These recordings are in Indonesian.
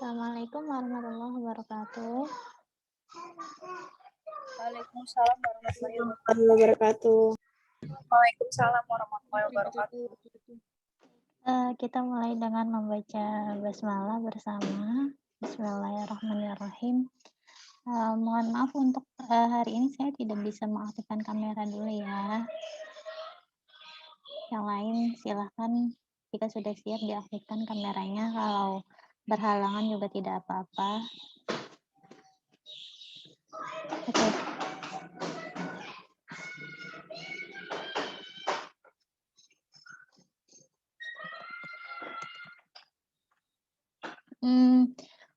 Assalamualaikum warahmatullahi wabarakatuh. Waalaikumsalam warahmatullahi wabarakatuh. Waalaikumsalam warahmatullahi wabarakatuh. Kita mulai dengan membaca basmalah bersama. Bismillahirrahmanirrahim. Mohon maaf untuk hari ini saya tidak bisa mengaktifkan kamera dulu ya. Yang lain silahkan jika sudah siap diaktifkan kameranya. Kalau berhalangan juga tidak apa-apa. Oke.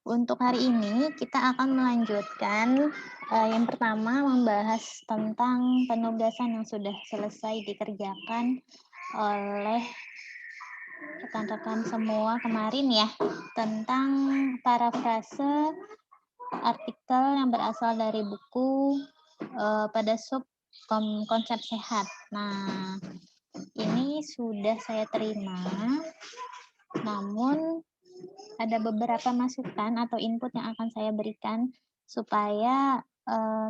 Untuk hari ini kita akan melanjutkan yang pertama membahas tentang penugasan yang sudah selesai dikerjakan oleh rekan-rekan semua kemarin ya, tentang parafrase artikel yang berasal dari buku pada sub konsep sehat. Nah, ini sudah saya terima, namun ada beberapa masukan atau input yang akan saya berikan supaya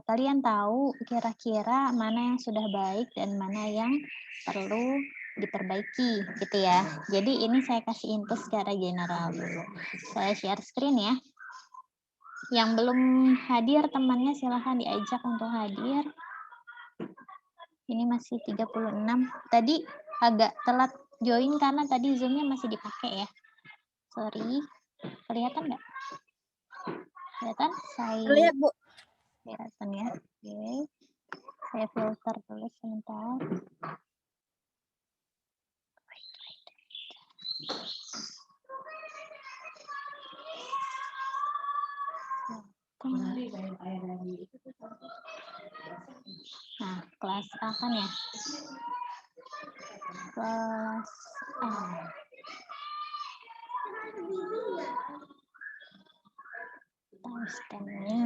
kalian tahu kira-kira mana yang sudah baik dan mana yang perlu diperbaiki gitu ya. Jadi ini saya kasih input secara general dulu. Saya share screen ya. Yang belum hadir temannya silahkan diajak untuk hadir. Ini masih 36. Tadi agak telat join karena tadi Zoom-nya masih dipakai ya. Sorry. Kelihatan nggak? Kelihatan? Lihat, Bu. Kelihatan ya. Oke. Saya filter dulu sebentar. Nah, kelas A kan ya? Kelas A. Timestamp-nya.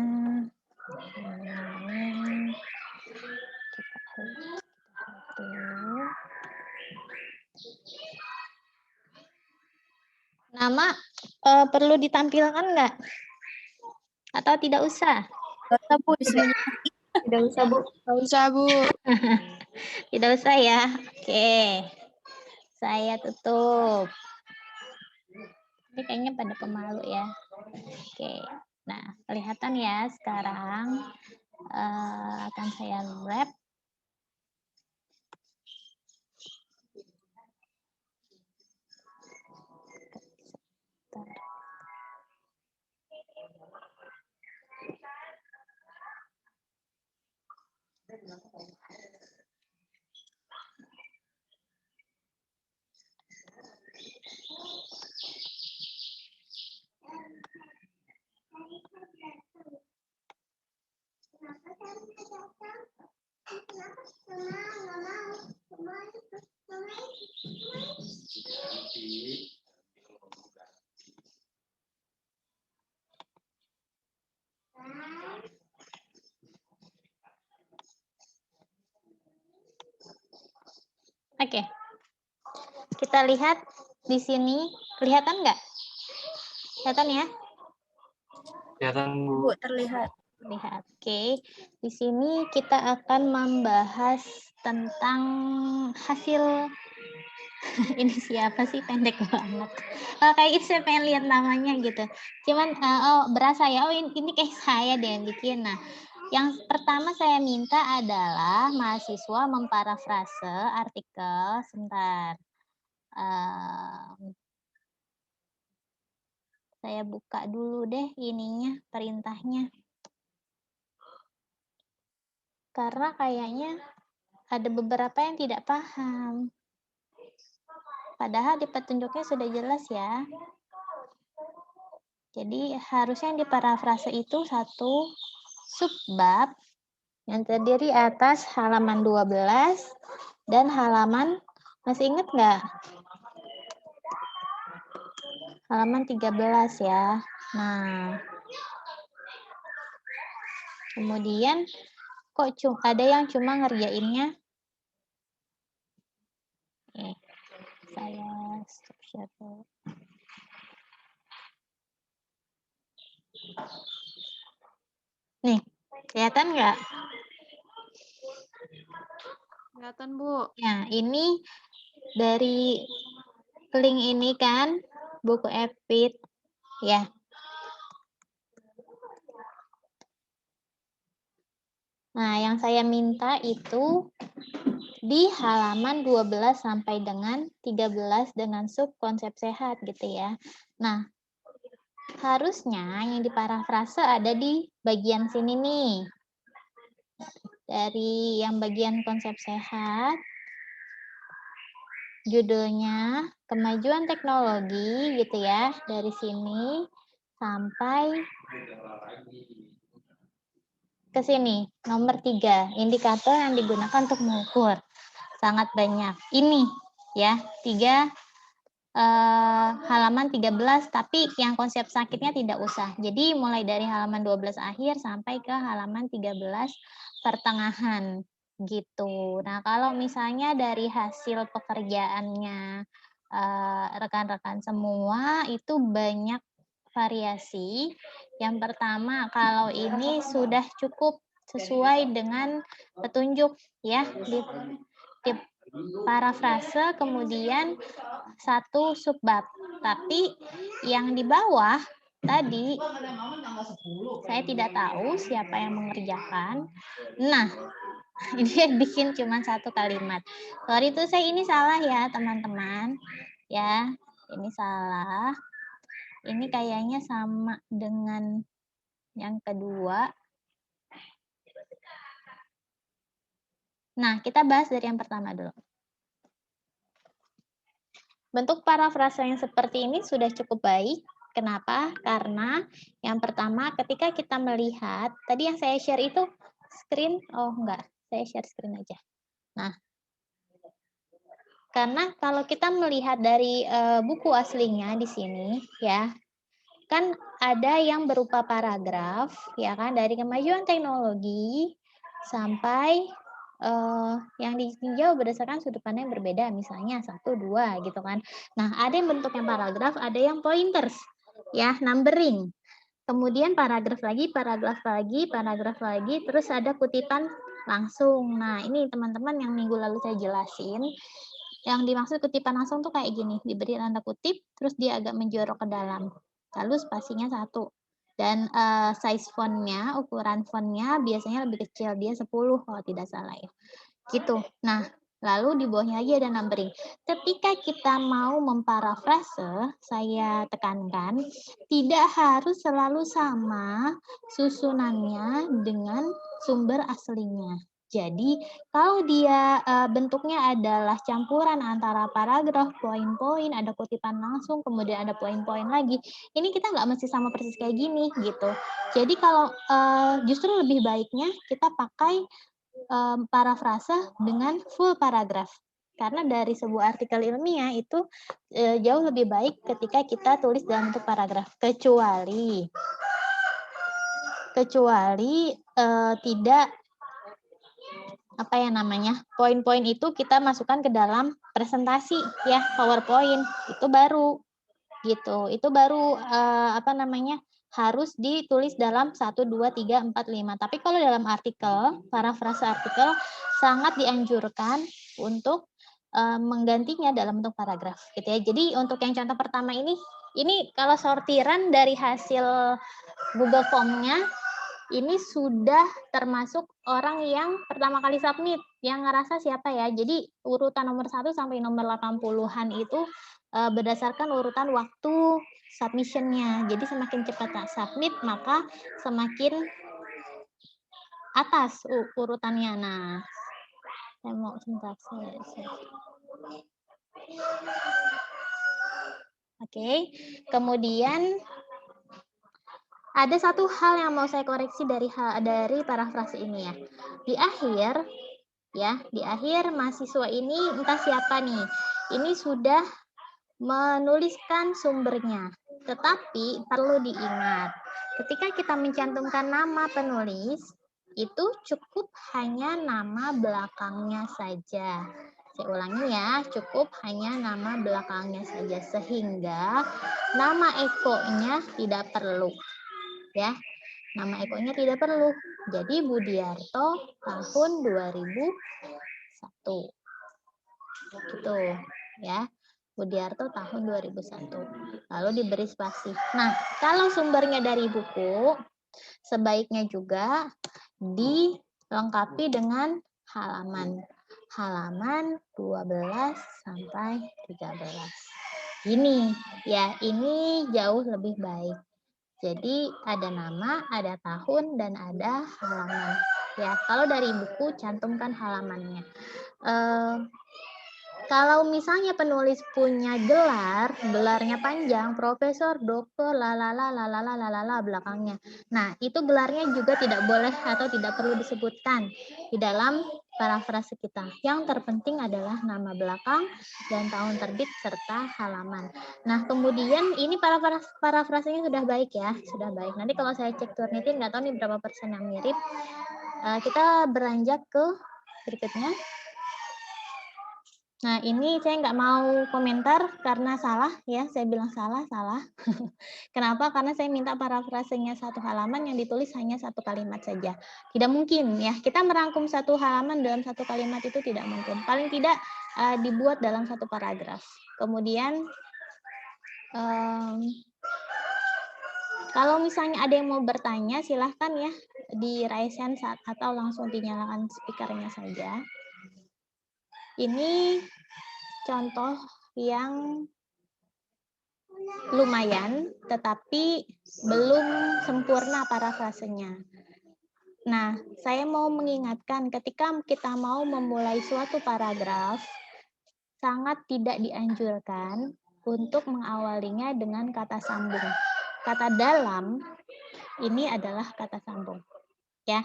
Nama perlu ditampilkan nggak? Atau tidak usah? Tidak usah, Bu. Tidak usah, Bu. Tidak usah, Bu. Tidak usah ya. Oke. Saya tutup. Ini kayaknya pada pemalu ya. Oke. Nah, kelihatan ya sekarang akan saya wrap. Oke. Kita lihat di sini, kelihatan nggak? Kelihatan ya? Kelihatan, Bu, terlihat. Lihat. Oke. Di sini kita akan membahas tentang hasil ini siapa sih, pendek banget. Kayak saya pengen lihat namanya gitu. Cuman berasa ya, ini kayak saya deh yang bikin. Nah, yang pertama saya minta adalah mahasiswa memparafrase artikel. Sebentar. Saya buka dulu deh ininya, perintahnya. Karena kayaknya ada beberapa yang tidak paham. Padahal di petunjuknya sudah jelas ya. Jadi harusnya yang diparafrase itu satu subbab yang terdiri atas halaman 12 dan halaman, masih ingat nggak? Halaman 13 ya. Nah, kemudian kok ada yang cuma ngerjainnya? Saya stop share dulu. Kelihatan nggak? Kelihatan, Bu. Ya, ini dari link ini kan, buku EPIT, ya. Nah, yang saya minta itu di halaman 12 sampai dengan 13 dengan sub konsep sehat gitu ya. Nah, harusnya yang diparafrase ada di bagian sini nih. Dari yang bagian konsep sehat, judulnya kemajuan teknologi gitu ya. Dari sini sampai ke sini, nomor 3, indikator yang digunakan untuk mengukur. Sangat banyak. Ini ya, 3 halaman 13, tapi yang konsep sakitnya tidak usah. Jadi mulai dari halaman 12 akhir sampai ke halaman 13 pertengahan gitu. Nah, kalau misalnya dari hasil pekerjaannya rekan-rekan semua itu banyak variasi. Yang pertama, kalau ini sudah cukup sesuai dengan petunjuk ya di parafrase, kemudian 1 subbab. Tapi yang di bawah tadi saya tidak tahu siapa yang mengerjakan. Nah, dia bikin cuma 1 kalimat. Sorry itu saya ini salah ya, teman-teman. Ya, ini salah. Ini kayaknya sama dengan yang kedua. Nah, kita bahas dari yang pertama dulu. Bentuk parafrase yang seperti ini sudah cukup baik. Kenapa? Karena yang pertama ketika kita melihat, tadi yang saya share itu screen, oh enggak, saya share screen aja. Nah, karena kalau kita melihat dari buku aslinya di sini, ya, kan ada yang berupa paragraf, ya kan, dari kemajuan teknologi sampai yang ditinjau berdasarkan sudut pandang yang berbeda, misalnya 1, 2 gitu kan. Nah, ada yang bentuknya paragraf, ada yang pointers, ya, numbering. Kemudian paragraf lagi, paragraf lagi, paragraf lagi, terus ada kutipan langsung. Nah, ini teman-teman yang minggu lalu saya jelasin, yang dimaksud kutipan langsung tuh kayak gini, diberi tanda kutip, terus dia agak menjorok ke dalam. Lalu spasinya 1. Dan size fontnya, ukuran fontnya biasanya lebih kecil, dia 10 kalau tidak salah ya. Gitu. Nah, lalu di bawahnya lagi ada numbering. Ketika kita mau memparafrase, saya tekankan, tidak harus selalu sama susunannya dengan sumber aslinya. Jadi, kalau dia bentuknya adalah campuran antara paragraf, poin-poin, ada kutipan langsung, kemudian ada poin-poin lagi, ini kita nggak mesti sama persis kayak gini, gitu. Jadi, kalau justru lebih baiknya kita pakai parafrase dengan full paragraf. Karena dari sebuah artikel ilmiah itu jauh lebih baik ketika kita tulis dalam bentuk paragraf. Kecuali tidak apa ya namanya, poin-poin itu kita masukkan ke dalam presentasi ya, PowerPoint, itu baru gitu. Itu baru apa namanya, harus ditulis dalam 1, 2, 3, 4, 5. Tapi kalau dalam artikel, parafrase artikel sangat dianjurkan untuk menggantinya dalam bentuk paragraf gitu ya. Jadi untuk yang contoh pertama ini kalau sortiran dari hasil Google Form-nya ini sudah termasuk orang yang pertama kali submit, yang ngerasa siapa ya. Jadi urutan nomor 1 sampai nomor 80-an itu berdasarkan urutan waktu submission-nya. Jadi semakin cepat submit, maka semakin atas urutannya. Nah, saya mau sebentar. Oke, kemudian ada satu hal yang mau saya koreksi dari parafrase ini ya. Di akhir mahasiswa ini entah siapa nih, ini sudah menuliskan sumbernya. Tetapi perlu diingat, ketika kita mencantumkan nama penulis, itu cukup hanya nama belakangnya saja. Saya ulangi ya, cukup hanya nama belakangnya saja, sehingga nama ekonya tidak perlu. Ya, nama ekonya tidak perlu Jadi Budiarto tahun 2001. Gitu ya. Budiarto tahun 2001. Lalu diberi spasi. Nah, kalau sumbernya dari buku, sebaiknya juga dilengkapi dengan halaman. Halaman 12 sampai 13. Ini ya, ini jauh lebih baik. Jadi ada nama, ada tahun, dan ada halaman. Ya, kalau dari buku cantumkan halamannya. Kalau misalnya penulis punya gelar, gelarnya panjang, profesor, doktor, lalala, lalala, lalala belakangnya. Nah, itu gelarnya juga tidak boleh atau tidak perlu disebutkan di dalam parafrase kita. Yang terpenting adalah nama belakang dan tahun terbit serta halaman. Nah, kemudian ini parafrasenya sudah baik ya, sudah baik. Nanti kalau saya cek Turnitin, nggak tahu nih berapa persen yang mirip. Kita beranjak ke berikutnya. Nah, ini saya nggak mau komentar karena salah ya, saya bilang salah. Kenapa? Karena saya minta parafrasenya satu halaman yang ditulis hanya satu kalimat saja. Tidak mungkin ya, kita merangkum satu halaman dalam satu kalimat itu tidak mungkin. Paling tidak dibuat dalam satu paragraf. Kemudian, kalau misalnya ada yang mau bertanya, silahkan ya di raise hand atau langsung dinyalakan speakernya saja. Ini contoh yang lumayan, tetapi belum sempurna parafrasenya. Nah, saya mau mengingatkan ketika kita mau memulai suatu paragraf, sangat tidak dianjurkan untuk mengawalinya dengan kata sambung. Kata dalam ini adalah kata sambung, ya.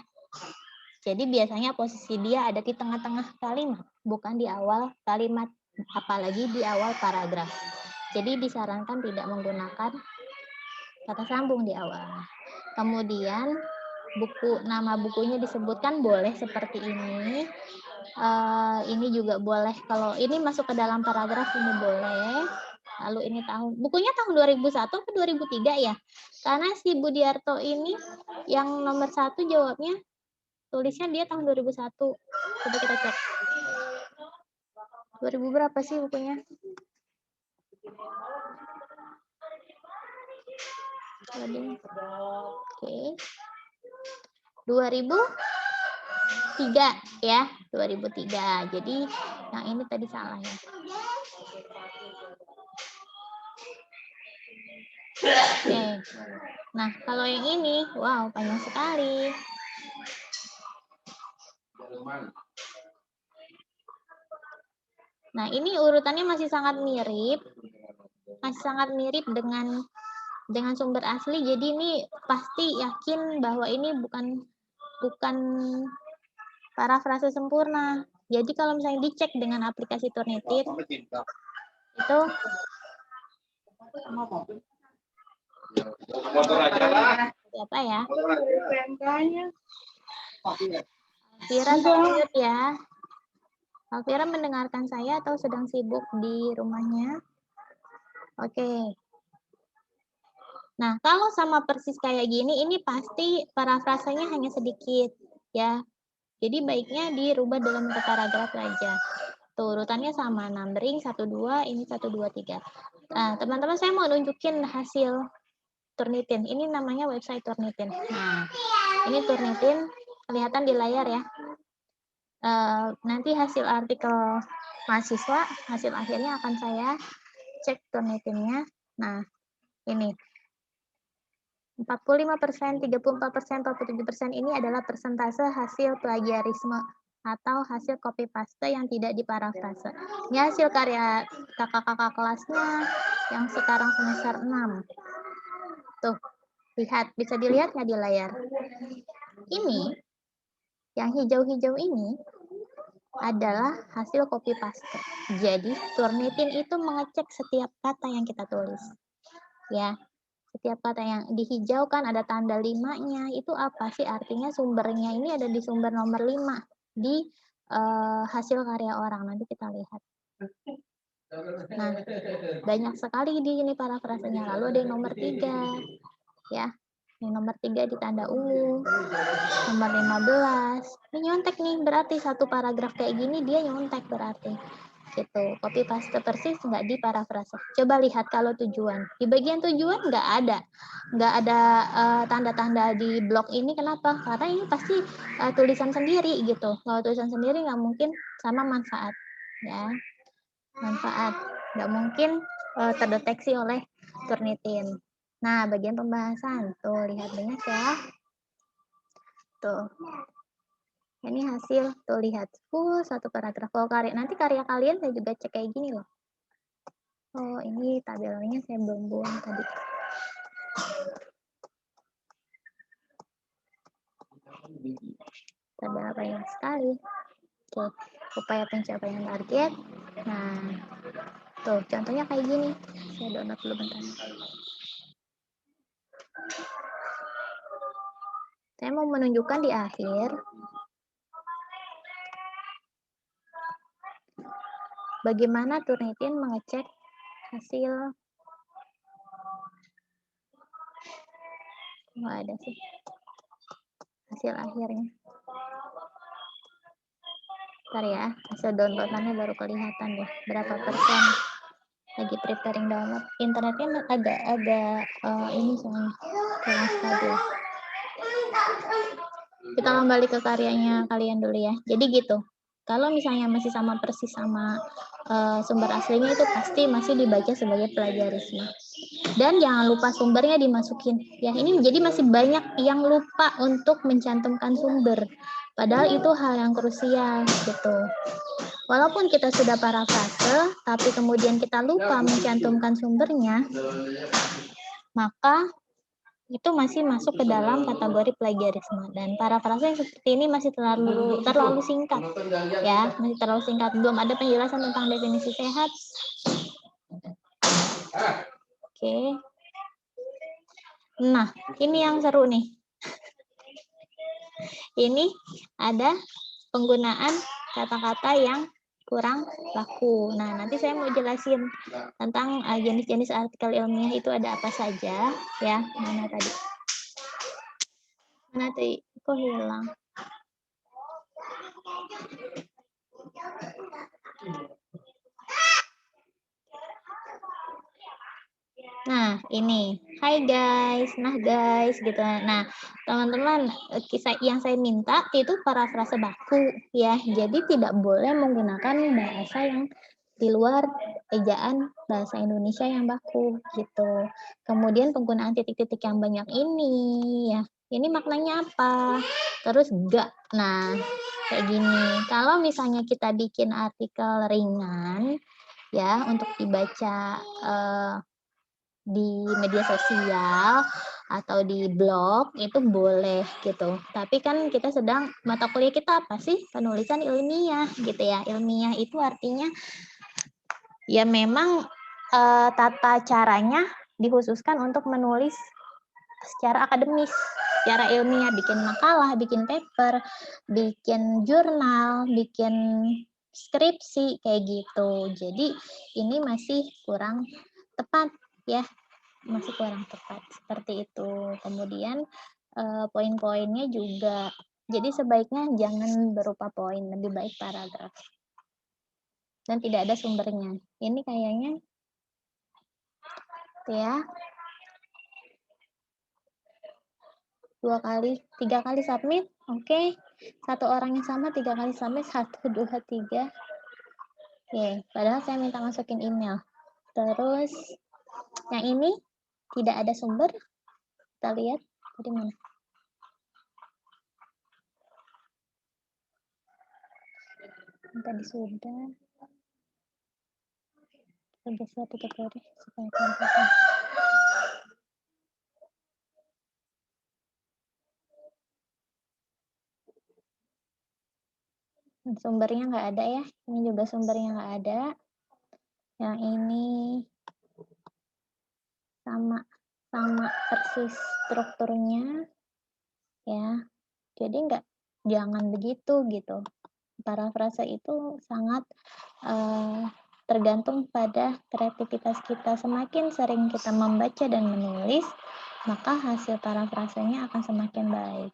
Jadi biasanya posisi dia ada di tengah-tengah kalimat, bukan di awal kalimat, apalagi di awal paragraf. Jadi disarankan tidak menggunakan kata sambung di awal. Kemudian nama bukunya disebutkan boleh seperti ini. Ini juga boleh, kalau ini masuk ke dalam paragraf ini boleh. Lalu ini bukunya tahun 2001 atau 2003 ya? Karena si Budiarto ini yang nomor 1 jawabnya, tulisnya dia tahun 2001. Coba kita cek. 2000 berapa sih bukunya? Oke. 2003 ya, 2003. Jadi yang ini tadi salah ya. Oke. Nah, kalau yang ini, wow, panjang sekali. Nah, ini urutannya masih sangat mirip. Masih sangat mirip dengan sumber asli. Jadi ini pasti yakin bahwa ini bukan parafrase sempurna. Jadi kalau misalnya dicek dengan aplikasi Turnitin, itu siapa ya? Alvira lanjut ya. Alvira mendengarkan saya atau sedang sibuk di rumahnya? Oke. Nah, kalau sama persis kayak gini, ini pasti parafrasenya hanya sedikit ya. Jadi baiknya dirubah dalam bentuk paragraf aja. Tuh, urutannya sama, numbering 1, 2, ini 1, 2, 3. Nah, teman-teman saya mau nunjukin hasil Turnitin. Ini namanya website Turnitin. Nah, ini Turnitin, kelihatan di layar ya. Nanti hasil artikel mahasiswa, hasil akhirnya akan saya cek Turnitinnya. Nah, ini 45%, 34%, 47% ini adalah persentase hasil plagiarisme atau hasil copy paste yang tidak diparafrase. Ini hasil karya kakak-kakak kelasnya yang sekarang semester 6. Tuh, lihat, bisa dilihat nggak di layar? Ini, yang hijau-hijau ini adalah hasil copy paste. Jadi, Turnitin itu mengecek setiap kata yang kita tulis. Ya, setiap kata yang dihijaukan ada tanda 5-nya, itu apa sih? Artinya sumbernya ini ada di sumber nomor 5 di hasil karya orang. Nanti kita lihat. Nah, banyak sekali di sini parafrasenya. Lalu ada yang nomor 3. Ya. Yang nomor 3 ditanda U. Nomor 15. Ini nyontek nih, berarti satu paragraf kayak gini dia nyontek berarti. Gitu. Copy paste persis, nggak di parafrase. Coba lihat kalau tujuan. Di bagian tujuan nggak ada. Nggak ada tanda-tanda di blok ini. Kenapa? Karena ini pasti tulisan sendiri gitu. Kalau tulisan sendiri nggak mungkin sama manfaat. Ya, manfaat. Nggak mungkin terdeteksi oleh Turnitin. Nah, bagian pembahasan. Tuh, lihat banyak ya. Tuh. Ini hasil, tuh lihat. Satu paragraf. Kalau nanti karya kalian saya juga cek kayak gini loh. Oh, ini tabelnya saya belum buang tadi. Tabel banyak sekali. Oke, upaya pencapaian target. Nah, tuh contohnya kayak gini. Saya download dulu bentar. Saya mau menunjukkan di akhir bagaimana Turnitin mengecek hasil. Nggak ada sih hasil akhirnya. Bentar ya, hasil downloadannya baru kelihatan deh berapa persen. Lagi preparing download. Internetnya agak ini soalnya kurang stabil. Kita kembali ke karyanya kalian dulu ya. Jadi gitu. Kalau misalnya masih sama persis sama sumber aslinya itu pasti masih dibaca sebagai plagiarisme. Dan jangan lupa sumbernya dimasukin. Ya, ini jadi masih banyak yang lupa untuk mencantumkan sumber. Padahal itu hal yang krusial gitu. Walaupun kita sudah parafrase, tapi kemudian kita lupa mencantumkan sumbernya, maka itu masih masuk ke dalam kategori plagiarisme. Dan parafrase yang seperti ini masih terlalu singkat, ya, masih terlalu singkat. Belum ada penjelasan tentang definisi sehat. Oke. Nah, ini yang seru nih. Ini ada penggunaan kata-kata yang kurang laku. Nah, nanti saya mau jelasin tentang jenis-jenis artikel ilmiah itu ada apa saja, ya. Mana tadi? Mana tadi? Kok hilang? Nah, ini. Hai guys. Nah, guys gitu. Nah, teman-teman, kisah yang saya minta itu parafrase baku ya. Jadi tidak boleh menggunakan bahasa yang di luar ejaan bahasa Indonesia yang baku gitu. Kemudian penggunaan titik-titik yang banyak ini ya. Ini maknanya apa? Terus enggak. Nah, kayak gini. Kalau misalnya kita bikin artikel ringan ya untuk dibaca di media sosial atau di blog itu boleh gitu. Tapi kan kita sedang mata kuliah kita apa sih? Penulisan ilmiah gitu ya. Ilmiah itu artinya ya memang tata caranya dikhususkan untuk menulis secara akademis, secara ilmiah, bikin makalah, bikin paper, bikin jurnal, bikin skripsi kayak gitu. Jadi ini masih kurang tepat ya, masih kurang tepat seperti itu. Kemudian poin-poinnya juga, jadi sebaiknya jangan berupa poin, lebih baik paragraf dan tidak ada sumbernya. Ini kayaknya ya 3 kali submit, oke. Satu orang yang sama 3 kali submit, 1, 2, 3. Oke, padahal saya minta masukin email. Terus yang ini tidak ada sumber. Kita lihat tadi mana. Tadi sudah. Ada suatu kategori supaya kalian. Sumbernya nggak ada ya. Ini juga sumbernya nggak ada. Yang ini sama persis strukturnya ya. Jadi jangan begitu gitu. Parafrase itu sangat tergantung pada kreativitas kita. Semakin sering kita membaca dan menulis, maka hasil parafrasenya akan semakin baik.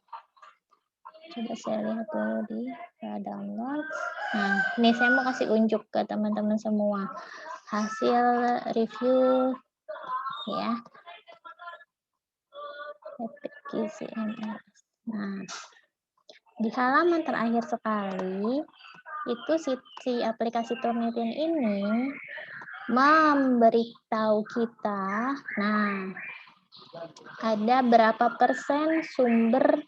Coba saya lihat dulu di download. Nah, ini saya mau kasih unjuk ke teman-teman semua. Hasil review ya. Epic QCMS. Nah, di halaman terakhir sekali, itu si aplikasi Turnitin ini memberitahu kita, nah, ada berapa persen sumber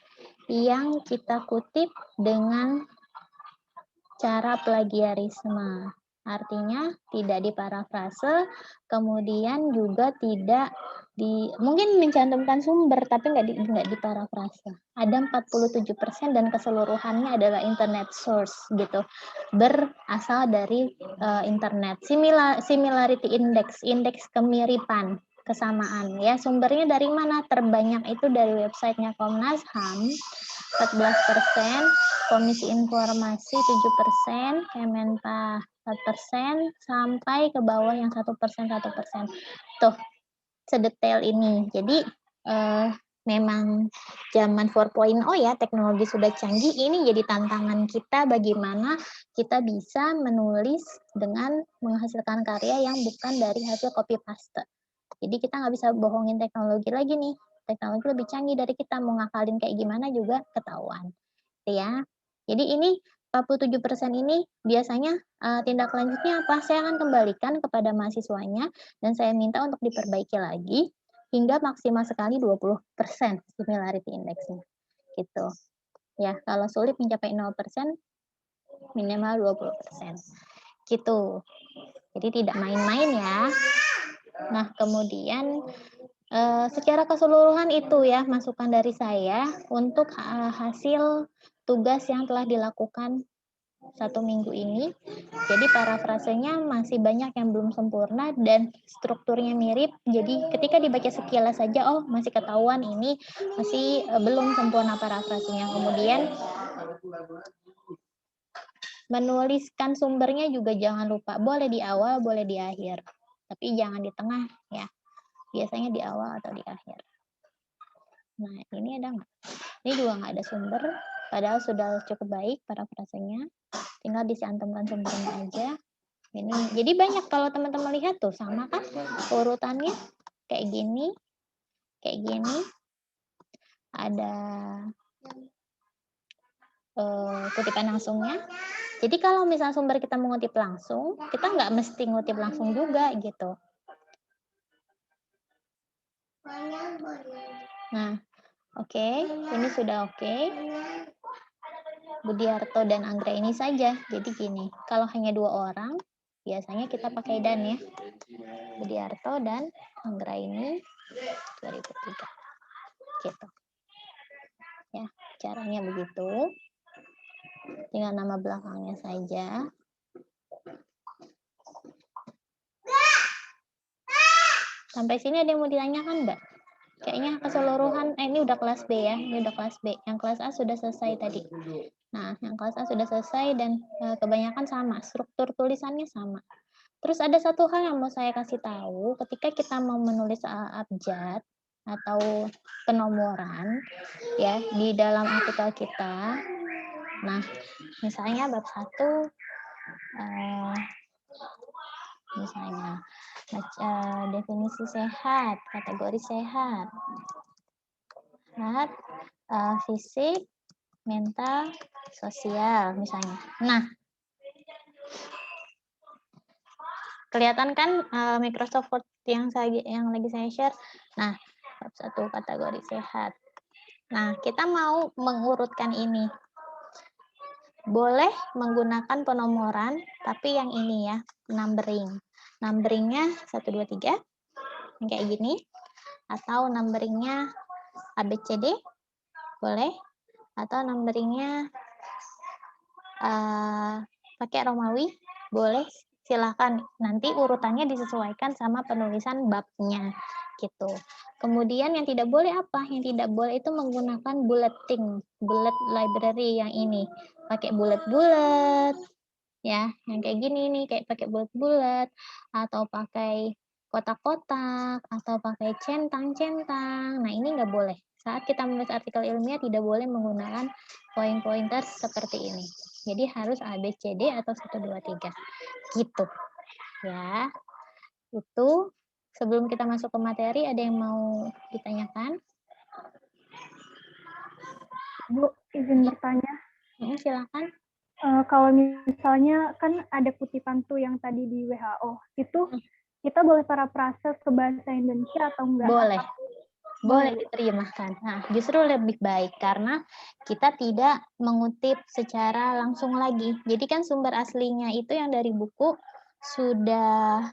yang kita kutip dengan cara plagiarisme. Artinya tidak diparafrase, kemudian juga tidak mungkin mencantumkan sumber tapi nggak diparafrase. Ada 47% dan keseluruhannya adalah internet source gitu, berasal dari internet. Similarity index, indeks kemiripan, kesamaan ya. Sumbernya dari mana? Terbanyak itu dari websitenya Komnas HAM 14%, Komisi Informasi 7%, Kemenpar 4%, sampai ke bawah yang 1%. Tuh, sedetail ini. Jadi memang zaman 4.0 ya, teknologi sudah canggih. Ini jadi tantangan kita bagaimana kita bisa menulis dengan menghasilkan karya yang bukan dari hasil copy paste. Jadi kita nggak bisa bohongin teknologi lagi nih. Teknologi lebih canggih dari kita, mau ngakalin kayak gimana juga ketahuan. Ya. Jadi ini 47% ini biasanya tindak lanjutnya apa? Saya akan kembalikan kepada mahasiswanya dan saya minta untuk diperbaiki lagi hingga maksimal sekali 20% similarity index-nya. Gitu. Ya, kalau sulit mencapai 0%, minimal 20%. Gitu. Jadi tidak main-main ya. Nah, kemudian secara keseluruhan itu ya masukan dari saya untuk hasil tugas yang telah dilakukan 1 minggu ini. Jadi parafrasenya masih banyak yang belum sempurna dan strukturnya mirip. Jadi ketika dibaca sekilas saja, oh masih ketahuan ini masih belum sempurna parafrasenya. Kemudian menuliskan sumbernya juga jangan lupa. Boleh di awal, boleh di akhir. Tapi jangan di tengah ya. Biasanya di awal atau di akhir. Nah, ini ada nggak? Ini juga nggak ada sumber, padahal sudah cukup baik parafrasenya. Tinggal dicantumkan sumbernya aja. Ini, jadi banyak kalau teman-teman lihat tuh, sama kan urutannya kayak gini, ada kutipan langsungnya. Jadi kalau misalnya sumber kita mengutip langsung, kita nggak mesti ngutip langsung juga gitu. Nah, oke, ini sudah oke. Budiarto dan Anggra ini saja. Jadi gini, kalau hanya 2 orang, biasanya kita pakai dan ya. Budiarto dan Anggra ini 2003. Gitu. Ya, caranya begitu. Tinggal nama belakangnya saja. Sampai sini ada yang mau ditanyakan, Mbak? Kayaknya keseluruhan, ini udah kelas B ya, ini udah kelas B. Yang kelas A sudah selesai tadi. Nah, yang kelas A sudah selesai dan kebanyakan sama, struktur tulisannya sama. Terus ada satu hal yang mau saya kasih tahu, ketika kita mau menulis abjad atau penomoran ya di dalam artikel kita. Nah, misalnya bab 1 misalnya definisi sehat, kategori sehat, fisik, mental, sosial misalnya. Nah, kelihatan kan Microsoft Word yang lagi saya share. Nah, bab 1 kategori sehat. Nah, kita mau mengurutkan ini. Boleh menggunakan penomoran, tapi yang ini ya, numbering. Numberingnya 1, 2, 3, yang kayak gini. Atau numberingnya ABCD, boleh. Atau numberingnya pakai Romawi, boleh. Silahkan, nanti urutannya disesuaikan sama penulisan babnya. Gitu. Kemudian yang tidak boleh apa? Yang tidak boleh itu menggunakan bulleting, bullet library yang ini. Pakai bulat-bulat, ya, yang kayak gini nih, kayak pakai bulat-bulat, atau pakai kotak-kotak atau pakai centang-centang. Nah, ini nggak boleh. Saat kita menulis artikel ilmiah tidak boleh menggunakan poin-pointer seperti ini. Jadi harus A, B, C, D atau 1, 2, 3. Gitu. Ya. Itu sebelum kita masuk ke materi, ada yang mau ditanyakan? Bu, izin bertanya. Silakan. Kalau misalnya kan ada kutipan tuh yang tadi di WHO, itu kita boleh parafrase ke bahasa Indonesia atau enggak? Boleh. Boleh diterjemahkan. Nah, justru lebih baik karena kita tidak mengutip secara langsung lagi. Jadi kan sumber aslinya itu yang dari buku sudah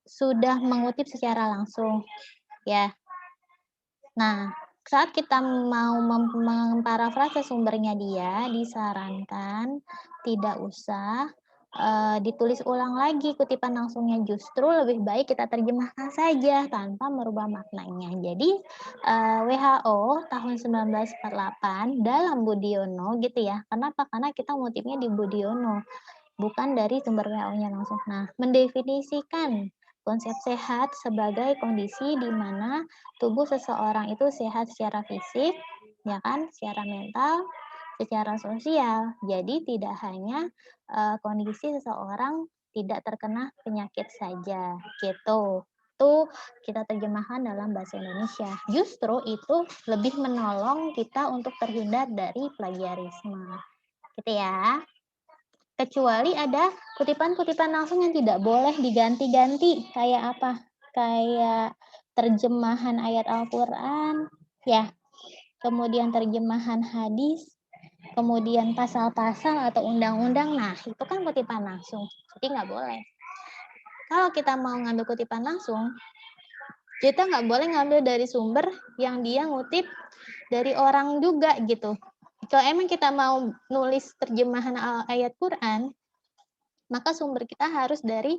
sudah mengutip secara langsung, ya. Nah, saat kita mau memparafrase sumbernya dia, disarankan tidak usah ditulis ulang lagi kutipan langsungnya, justru lebih baik kita terjemahkan saja tanpa merubah maknanya. Jadi WHO tahun 1948 dalam Budiono gitu ya. Kenapa? Karena kita ngutipnya di Budiono, bukan dari sumber WHO-nya langsung. Nah, mendefinisikan konsep sehat sebagai kondisi di mana tubuh seseorang itu sehat secara fisik, ya kan, secara mental, secara sosial. Jadi tidak hanya kondisi seseorang tidak terkena penyakit saja, gitu. Itu kita terjemahkan dalam bahasa Indonesia. Justru itu lebih menolong kita untuk terhindar dari plagiarisme. Gitu ya. Kecuali ada kutipan-kutipan langsung yang tidak boleh diganti-ganti. Kayak apa? Kayak terjemahan ayat Al-Quran, ya. Kemudian terjemahan hadis, kemudian pasal-pasal atau undang-undang. Nah, itu kan kutipan langsung. Jadi nggak boleh. Kalau kita mau ngambil kutipan langsung, kita nggak boleh ngambil dari sumber yang dia ngutip dari orang juga gitu. Kalau emang kita mau nulis terjemahan ayat Quran, maka sumber kita harus dari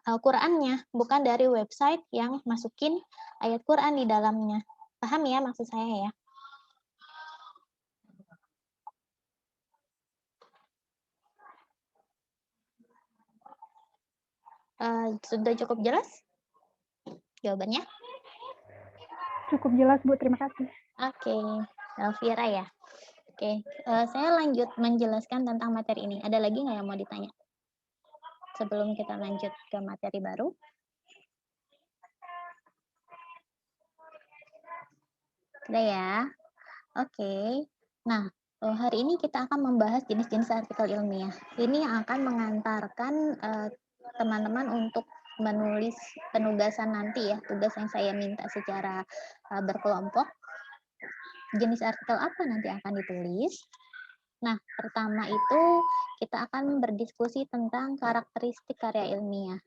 Al-Qur'annya, bukan dari website yang masukin ayat Quran di dalamnya. Paham ya maksud saya ya? Sudah cukup jelas jawabannya? Cukup jelas, Bu. Terima kasih. Oke, Elvira ya. Oke, saya lanjut menjelaskan tentang materi ini. Ada lagi nggak yang mau ditanya? Sebelum kita lanjut ke materi baru. Udah ya? Oke. Nah, hari ini kita akan membahas jenis-jenis artikel ilmiah. Ini yang akan mengantarkan teman-teman untuk menulis penugasan nanti ya, tugas yang saya minta secara berkelompok. Jenis artikel apa nanti akan ditulis? Nah, pertama itu kita akan berdiskusi tentang karakteristik karya ilmiah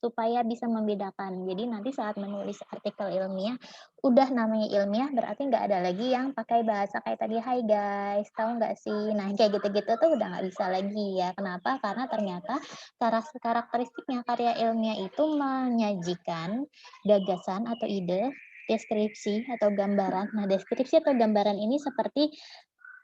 supaya bisa membedakan. Jadi nanti saat menulis artikel ilmiah, udah namanya ilmiah berarti nggak ada lagi yang pakai bahasa kayak tadi, hai guys, tahu nggak sih? Nah, kayak gitu-gitu tuh udah nggak bisa lagi ya. Kenapa? Karena ternyata karakteristiknya karya ilmiah itu menyajikan gagasan atau ide, deskripsi atau gambaran. Nah, deskripsi atau gambaran ini seperti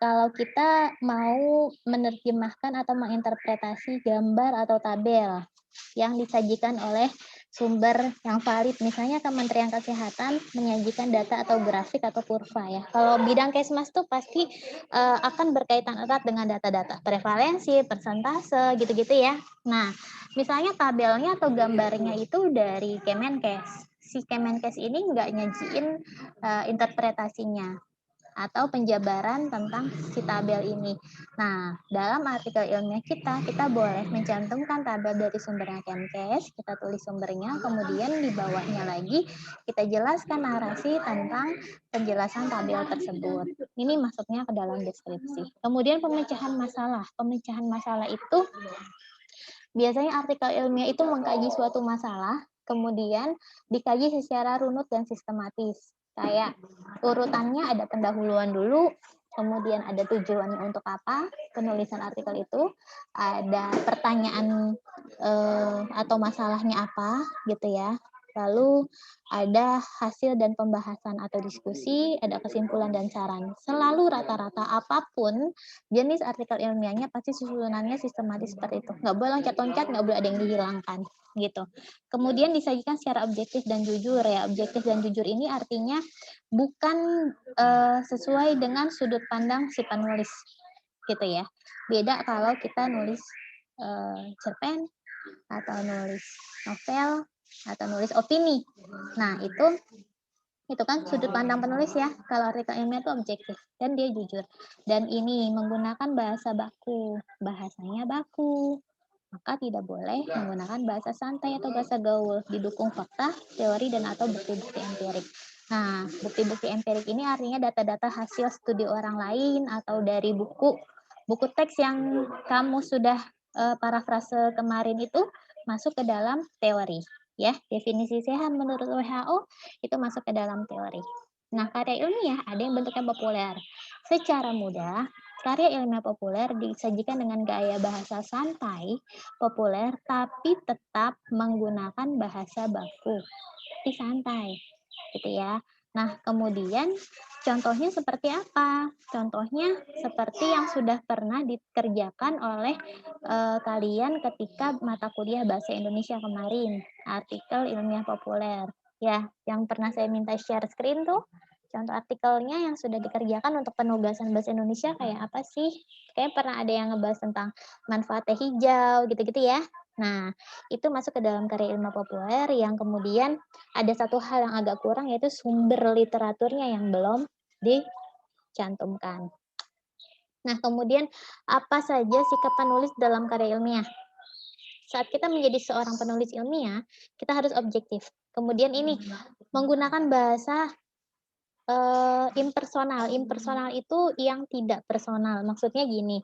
kalau kita mau menerjemahkan atau menginterpretasi gambar atau tabel yang disajikan oleh sumber yang valid, misalnya Kementerian Kesehatan menyajikan data atau grafik atau kurva ya. Kalau bidang Kesmas tuh pasti akan berkaitan erat dengan data-data prevalensi, persentase, gitu-gitu ya. Nah, misalnya tabelnya atau gambarnya itu dari Kemenkes. Si Kemenkes ini nggak nyajiin interpretasinya atau penjabaran tentang si tabel ini. Nah, dalam artikel ilmiah kita boleh mencantumkan tabel dari sumbernya Kemenkes, kita tulis sumbernya, kemudian di bawahnya lagi kita jelaskan narasi tentang penjelasan tabel tersebut. Ini masuknya ke dalam deskripsi. Kemudian pemecahan masalah. Pemecahan masalah itu biasanya artikel ilmiah itu mengkaji suatu masalah, kemudian dikaji secara runut dan sistematis. Kayak urutannya ada pendahuluan dulu, kemudian ada tujuannya untuk apa, penulisan artikel itu, ada pertanyaan atau masalahnya apa, gitu ya. lalu ada hasil dan pembahasan atau diskusi, ada kesimpulan dan saran. Selalu rata-rata apapun jenis artikel ilmiahnya pasti susunannya sistematis seperti itu. Nggak boleh loncat-loncat, nggak boleh ada yang dihilangkan gitu. Kemudian disajikan secara objektif dan jujur ya. Objektif dan jujur ini artinya bukan sesuai dengan sudut pandang si penulis gitu ya. Beda kalau kita nulis cerpen atau nulis novel atau nulis opini. Nah, itu kan sudut pandang penulis ya. Kalau artikel ilmiah itu objektif dan dia jujur. Dan ini menggunakan bahasa baku, bahasanya baku. Maka tidak boleh menggunakan bahasa santai atau bahasa gaul, didukung fakta, teori, dan atau bukti-bukti empirik. Nah, bukti-bukti empirik ini artinya data-data hasil studi orang lain atau dari buku teks yang kamu sudah parafrase kemarin itu masuk ke dalam teori. Ya, definisi sehat menurut WHO itu masuk ke dalam teori. Nah, karya ilmiah ada yang bentuknya populer. Secara mudah, karya ilmiah populer disajikan dengan gaya bahasa santai, populer, tapi tetap menggunakan bahasa baku. Tapi santai, gitu ya. Nah, kemudian contohnya seperti apa? Contohnya seperti yang sudah pernah dikerjakan oleh kalian ketika mata kuliah Bahasa Indonesia kemarin, artikel ilmiah populer. Ya, yang pernah saya minta share screen tuh, contoh artikelnya yang sudah dikerjakan untuk penugasan Bahasa Indonesia kayak apa sih? Kayak pernah ada yang ngebahas tentang manfaat teh hijau, gitu-gitu ya. Nah, itu masuk ke dalam karya ilmiah populer yang kemudian ada satu hal yang agak kurang yaitu sumber literaturnya yang belum dicantumkan. Nah, kemudian apa saja sikap penulis dalam karya ilmiah? Saat kita menjadi seorang penulis ilmiah, kita harus objektif. Kemudian ini menggunakan bahasa impersonal. Impersonal itu yang tidak personal. Maksudnya gini,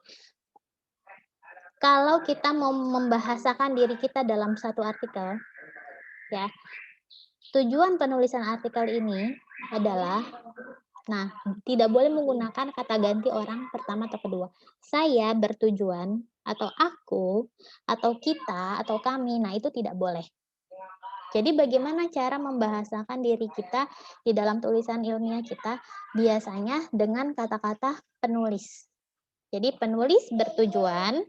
kalau kita mau membahasakan diri kita dalam satu artikel, ya, tujuan penulisan artikel ini adalah, nah, tidak boleh menggunakan kata ganti orang pertama atau kedua. Saya bertujuan, atau aku, atau kita, atau kami, nah itu tidak boleh. Jadi bagaimana cara membahasakan diri kita di dalam tulisan ilmiah kita? Biasanya dengan kata-kata penulis. Jadi penulis bertujuan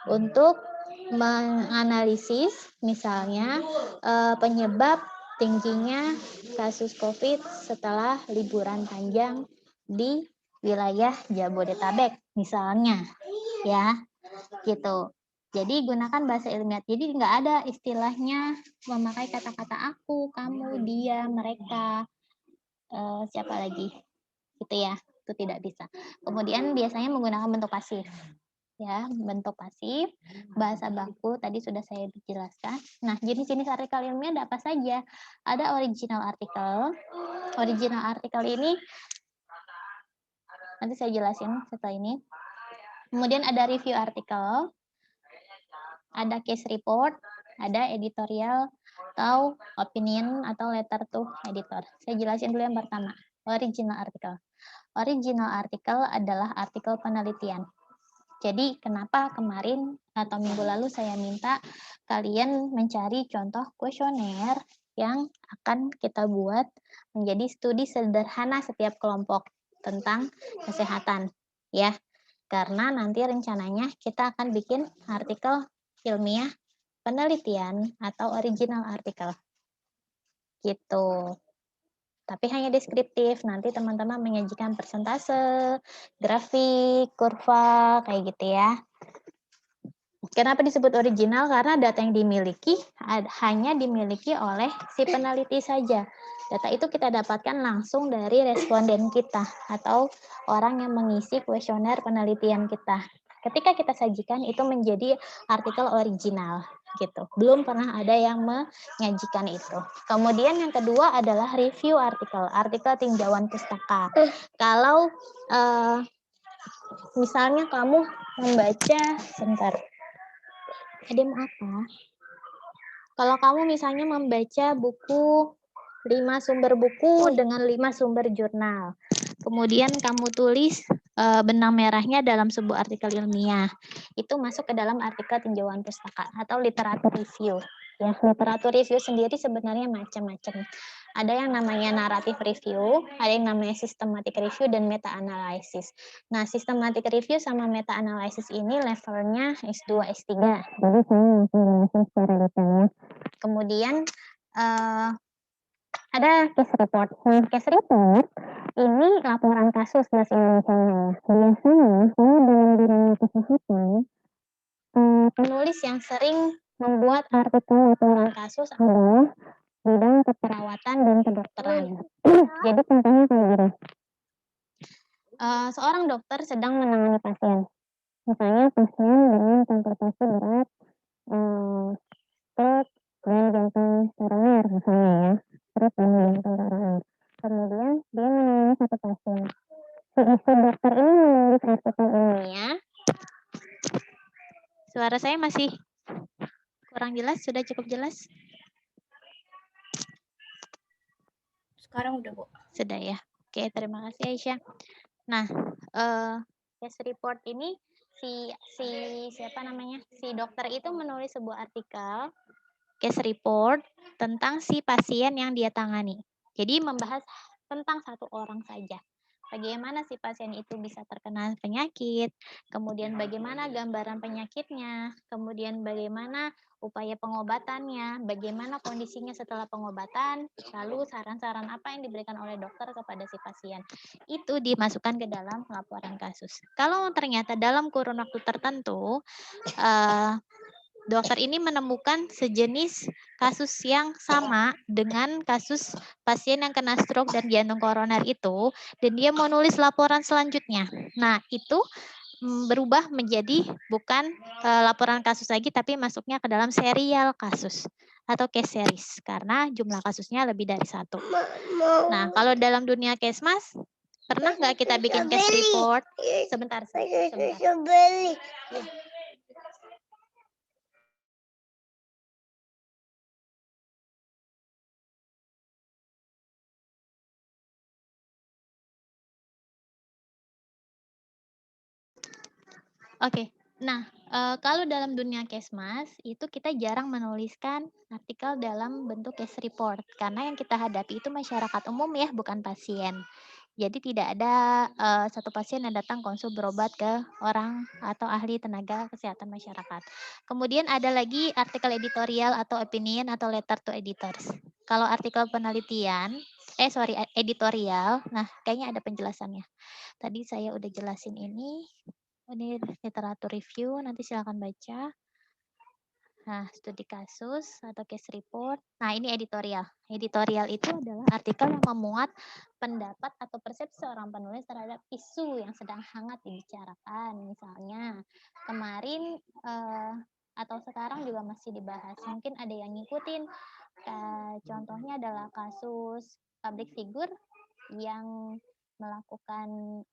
untuk menganalisis misalnya penyebab tingginya kasus COVID setelah liburan panjang di wilayah Jabodetabek misalnya, ya, gitu. Jadi gunakan bahasa ilmiah. Jadi nggak ada istilahnya memakai kata-kata aku, kamu, dia, mereka, siapa lagi, gitu ya. Itu tidak bisa. Kemudian biasanya menggunakan bentuk pasif. Ya, bentuk pasif, bahasa baku tadi sudah saya jelaskan. Nah, jenis-jenis artikel ilmiah ada apa saja? Ada original artikel. Original artikel ini nanti saya jelasin setelah ini. Kemudian ada review artikel, ada case report, ada editorial atau opinion atau letter to editor. Saya jelasin dulu yang pertama, original artikel. Original artikel adalah artikel penelitian. Jadi kenapa kemarin atau minggu lalu saya minta kalian mencari contoh kuesioner yang akan kita buat menjadi studi sederhana setiap kelompok tentang kesehatan, ya. Karena nanti rencananya kita akan bikin artikel ilmiah penelitian atau original artikel. Gitu. Tapi hanya deskriptif, nanti teman-teman menyajikan persentase, grafik, kurva, kayak gitu ya. Kenapa disebut original? Karena data yang dimiliki hanya dimiliki oleh si peneliti saja. Data itu kita dapatkan langsung dari responden kita atau orang yang mengisi kuesioner penelitian kita. Ketika kita sajikan itu menjadi artikel original gitu. Belum pernah ada yang menyajikan itu. Kemudian yang kedua adalah review artikel, artikel tinjauan pustaka. Kalau misalnya kamu membaca, sebentar. Ada mau apa? Kalau kamu misalnya membaca buku 5 sumber buku dengan 5 sumber jurnal. Kemudian kamu tulis benang merahnya dalam sebuah artikel ilmiah. Itu masuk ke dalam artikel tinjauan pustaka atau literatur review ya. Literatur review sendiri sebenarnya macam-macam. Ada yang namanya narrative review, ada yang namanya systematic review, dan meta-analysis. Nah, systematic review sama meta-analysis ini levelnya S2, S3. Jadi saya masih jelasin secara detailnya. Kemudian ada case report. Nah, case report ini laporan kasus bahasa Indonesia. Biasanya kalau dalam bidang kesehatan, penulis yang sering membuat artikel laporan kasus adalah bidang keperawatan dan kedokteran. Jadi contohnya kayak gini. Seorang dokter sedang menangani pasien. Misalnya pasien dengan komplikasi berat, stroke, dan jantung koroner misalnya ya. Terus dengan jantung koroner. Kemudian dia menangani satu pasien. Si dokter ini menulis artikel ilmiah. Suara saya masih kurang jelas, sudah cukup jelas? Sekarang udah, Bu. Sudah ya. Oke, terima kasih Aisyah. Nah, case report ini si siapa namanya? Si dokter itu menulis sebuah artikel case report tentang si pasien yang dia tangani. Jadi membahas tentang satu orang saja. Bagaimana si pasien itu bisa terkena penyakit, kemudian bagaimana gambaran penyakitnya, kemudian bagaimana upaya pengobatannya, bagaimana kondisinya setelah pengobatan, lalu saran-saran apa yang diberikan oleh dokter kepada si pasien. Itu dimasukkan ke dalam laporan kasus. Kalau ternyata dalam kurun waktu tertentu, dokter ini menemukan sejenis kasus yang sama dengan kasus pasien yang kena stroke dan jantung koroner itu, dan dia mau nulis laporan selanjutnya. Nah, itu berubah menjadi bukan laporan kasus lagi, tapi masuknya ke dalam serial kasus atau case series, karena jumlah kasusnya lebih dari satu. Nah, kalau dalam dunia Kesmas, pernah nggak kita bikin case report? Sebentar. Oke, nah kalau dalam dunia Kesmas itu kita jarang menuliskan artikel dalam bentuk case report karena yang kita hadapi itu masyarakat umum ya, bukan pasien. Jadi tidak ada satu pasien yang datang konsul berobat ke orang atau ahli tenaga kesehatan masyarakat. Kemudian ada lagi artikel editorial atau opinion atau letter to editors. Kalau artikel penelitian, editorial, nah kayaknya ada penjelasannya. Tadi saya udah jelasin ini. Ini literatur review, nanti silakan baca. Nah, studi kasus atau case report. Nah, ini editorial. Editorial itu adalah artikel yang memuat pendapat atau persepsi seorang penulis terhadap isu yang sedang hangat dibicarakan. Misalnya, kemarin atau sekarang juga masih dibahas. Mungkin ada yang ngikutin. Contohnya adalah kasus public figure yang melakukan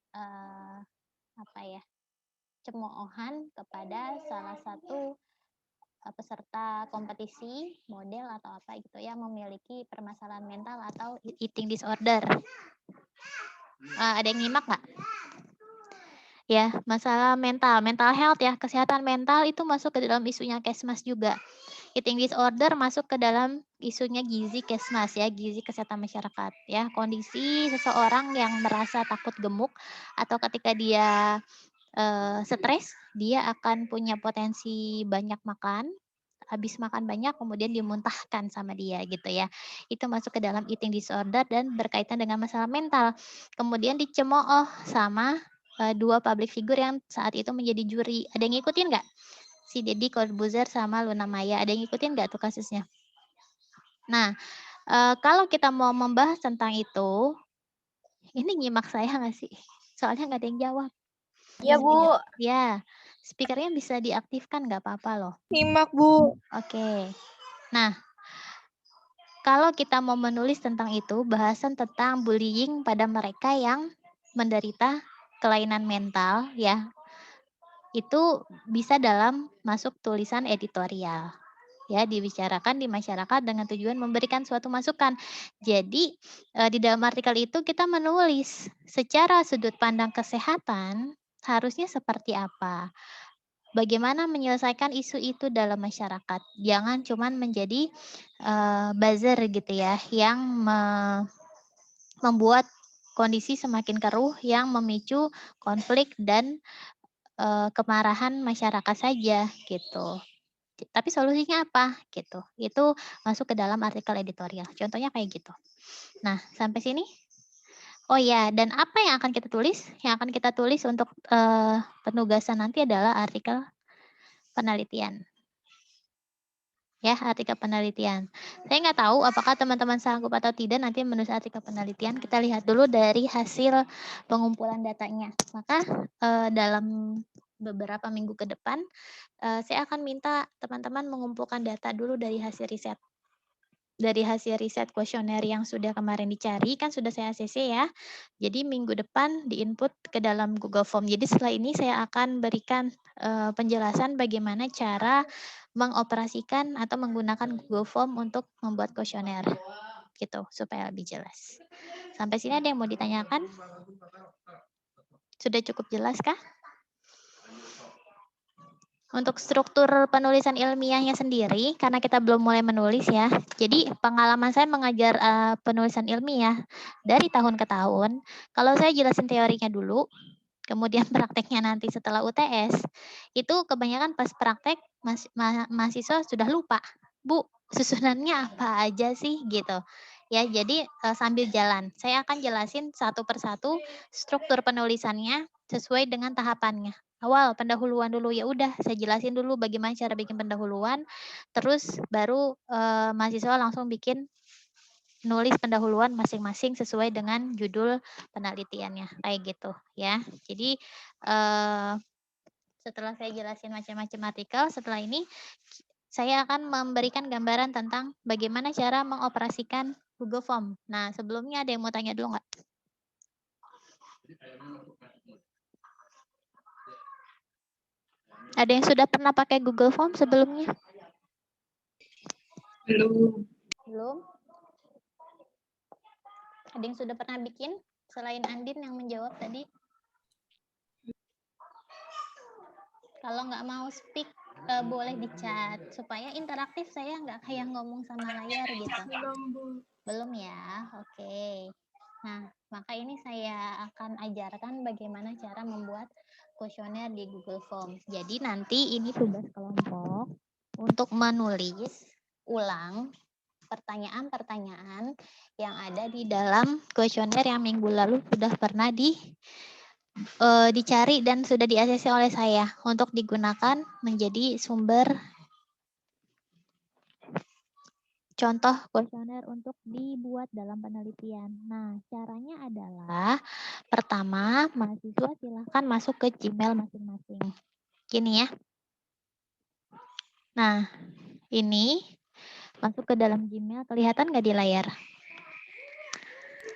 cemoohan kepada salah satu peserta kompetisi model atau apa gitu ya, memiliki permasalahan mental atau eating disorder. Ada yang nyimak nggak? Ya, masalah mental health ya, kesehatan mental itu masuk ke dalam isunya Kesmas juga. Eating disorder masuk ke dalam isunya gizi Kesmas ya, gizi kesehatan masyarakat ya. Kondisi seseorang yang merasa takut gemuk atau ketika dia stres, dia akan punya potensi banyak makan, habis makan banyak kemudian dimuntahkan sama dia gitu ya. Itu masuk ke dalam eating disorder dan berkaitan dengan masalah mental. Kemudian dicemooh sama dua public figure yang saat itu menjadi juri. Ada yang ngikutin nggak? Si Deddy Corbuzier sama Luna Maya. Ada yang ngikutin nggak tuh kasusnya? Nah, kalau kita mau membahas tentang itu, ini nyimak saya nggak sih? Soalnya nggak ada yang jawab. Iya, Bu. Ya, speakernya bisa diaktifkan nggak apa-apa loh. Nyimak, Bu. Oke. Nah, kalau kita mau menulis tentang itu, bahasan tentang bullying pada mereka yang menderita kelainan mental ya, itu bisa dalam masuk tulisan editorial. Ya, dibicarakan di masyarakat dengan tujuan memberikan suatu masukan. Jadi, di dalam artikel itu kita menulis secara sudut pandang kesehatan harusnya seperti apa. bagaimana menyelesaikan isu itu dalam masyarakat. Jangan cuman menjadi buzzer gitu ya, yang membuat kondisi semakin keruh, yang memicu konflik dan kemarahan masyarakat saja gitu. Tapi solusinya apa gitu? Itu masuk ke dalam artikel editorial. Contohnya kayak gitu. Nah, sampai sini. Oh ya, dan apa yang akan kita tulis? Yang akan kita tulis untuk penugasan nanti adalah artikel penelitian. Ya, artikel penelitian. Saya nggak tahu apakah teman-teman sanggup atau tidak nanti menulis artikel penelitian. Kita lihat dulu dari hasil pengumpulan datanya. Maka dalam beberapa minggu ke depan, saya akan minta teman-teman mengumpulkan data dulu dari hasil riset. Dari hasil riset kuesioner yang sudah kemarin dicari, kan sudah saya ACC ya. Jadi minggu depan diinput ke dalam Google Form. Jadi setelah ini saya akan berikan penjelasan bagaimana cara mengoperasikan atau menggunakan Google Form untuk membuat kuesioner. Gitu, supaya lebih jelas. Sampai sini ada yang mau ditanyakan? Sudah cukup jelas kah? Untuk struktur penulisan ilmiahnya sendiri, karena kita belum mulai menulis ya, jadi pengalaman saya mengajar penulisan ilmiah dari tahun ke tahun, kalau saya jelasin teorinya dulu, kemudian prakteknya nanti setelah UTS, itu kebanyakan pas praktek mahasiswa sudah lupa, Bu, susunannya apa aja sih gitu. Ya, jadi sambil jalan, saya akan jelasin satu persatu struktur penulisannya sesuai dengan tahapannya. Awal pendahuluan dulu, ya udah saya jelasin dulu bagaimana cara bikin pendahuluan, terus baru mahasiswa langsung bikin nulis pendahuluan masing-masing sesuai dengan judul penelitiannya, kayak gitu ya. Jadi setelah saya jelasin macam-macam artikel, setelah ini saya akan memberikan gambaran tentang bagaimana cara mengoperasikan Google Form. Nah, sebelumnya ada yang mau tanya dulu nggak? Ada yang sudah pernah pakai Google Form sebelumnya? Belum. Belum? Ada yang sudah pernah bikin selain Andin yang menjawab tadi? Kalau nggak mau speak, boleh di chat supaya interaktif, saya nggak kayak ngomong sama layar gitu. Belum ya? Oke. Nah, maka ini saya akan ajarkan bagaimana cara membuat kuesioner di Google Forms. Jadi nanti ini tugas kelompok untuk menulis ulang pertanyaan-pertanyaan yang ada di dalam kuesioner yang minggu lalu sudah pernah dicari dan sudah di-ACC oleh saya untuk digunakan menjadi sumber contoh kuesioner untuk dibuat dalam penelitian. Nah, caranya adalah pertama, mahasiswa silahkan masuk ke Gmail masing-masing. Gini ya. Nah, ini masuk ke dalam Gmail, kelihatan nggak di layar?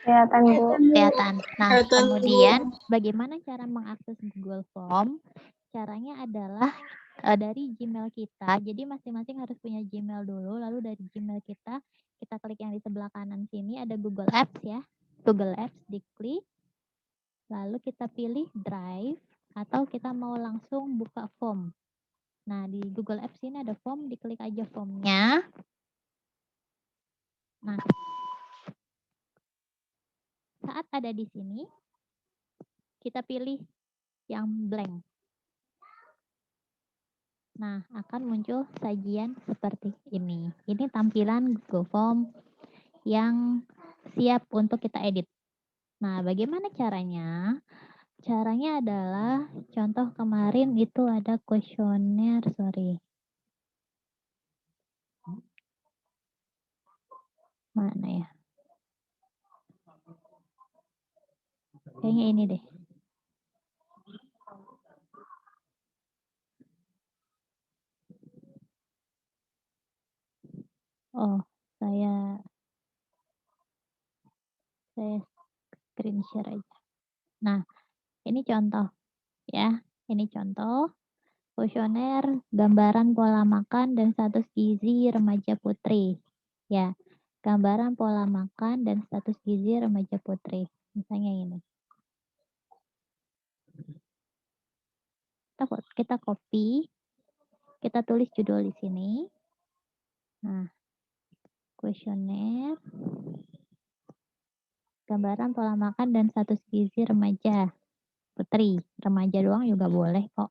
Kelihatan, Bu. Kelihatan. Nah, kemudian bagaimana cara mengakses Google Form? Caranya adalah dari Gmail kita. Jadi masing-masing harus punya Gmail dulu, lalu dari Gmail kita klik yang di sebelah kanan sini ada Google Apps ya. Google Apps diklik. Lalu kita pilih Drive atau kita mau langsung buka form. Nah, di Google Apps ini ada form, diklik aja formnya. Nah, saat ada di sini, kita pilih yang blank. Nah, akan muncul sajian seperti ini. Ini tampilan Google Form yang siap untuk kita edit. Nah, bagaimana caranya? Caranya adalah, contoh kemarin itu ada kuesioner, mana ya? Kayaknya ini deh. Oh, saya screen share aja. Nah, ini contoh ya. Ini contoh kuesioner gambaran pola makan dan status gizi remaja putri. Ya, gambaran pola makan dan status gizi remaja putri. Misalnya ini. kita copy, kita tulis judul di sini. Nah, kuesioner, gambaran pola makan dan status gizi remaja. Putri, remaja doang juga boleh kok.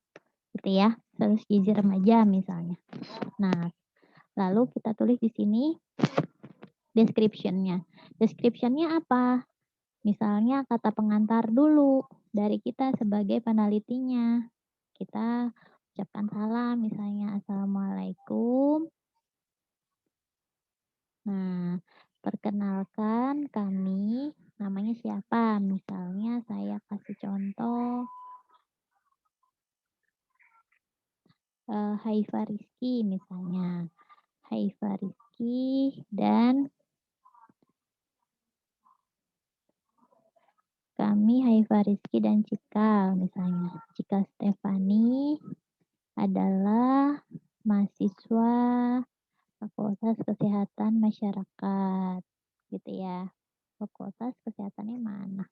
Gitu ya, status gizi remaja misalnya. Nah, lalu kita tulis di sini description-nya. Description-nya apa? Misalnya kata pengantar dulu dari kita sebagai penelitinya. Kita ucapkan salam, misalnya Assalamualaikum. Nah, perkenalkan kami, namanya siapa? Misalnya saya kasih contoh, Haifa Rizky misalnya. Haifa Rizky dan kami Haifa Rizky dan Cika misalnya. Cika Stefani adalah mahasiswa Fakultas Kesehatan Masyarakat, gitu ya. Fakultas Kesehatannya mana?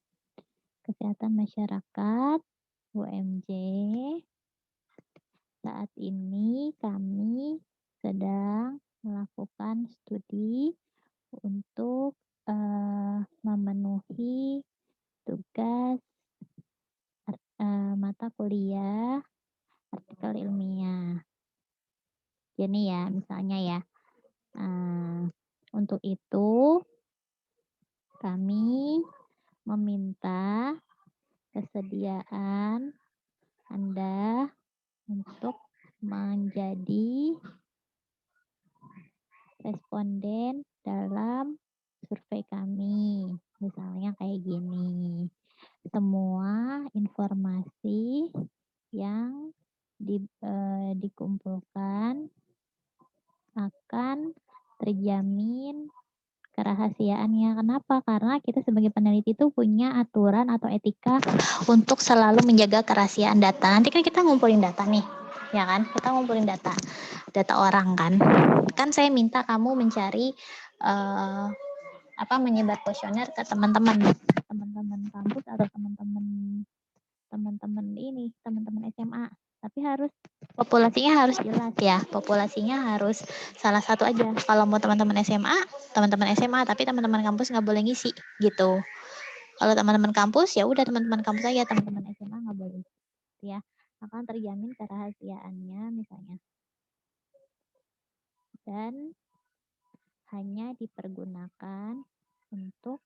Kesehatan Masyarakat, UMJ. Saat ini kami sedang melakukan studi untuk memenuhi tugas mata kuliah artikel ilmiah. Jadi ya, misalnya ya, untuk itu kami meminta kesediaan Anda untuk menjadi responden dalam survei kami. Misalnya kayak gini. Semua informasi yang dikumpulkan akan terjamin kerahasiaannya. Kenapa? Karena kita sebagai peneliti itu punya aturan atau etika untuk selalu menjaga kerahasiaan data. Nanti kan kita ngumpulin data nih, ya kan? Kita ngumpulin data orang kan. Kan saya minta kamu mencari menyebar kuesioner ke teman-teman kampus atau teman-teman SMA. Tapi populasinya harus jelas ya. Populasinya harus salah satu aja. Kalau mau teman-teman SMA, tapi teman-teman kampus nggak boleh ngisi gitu. Kalau teman-teman kampus ya udah teman-teman kampus aja, teman-teman SMA nggak boleh ya. Akan terjamin kerahasiaannya misalnya. Dan hanya dipergunakan untuk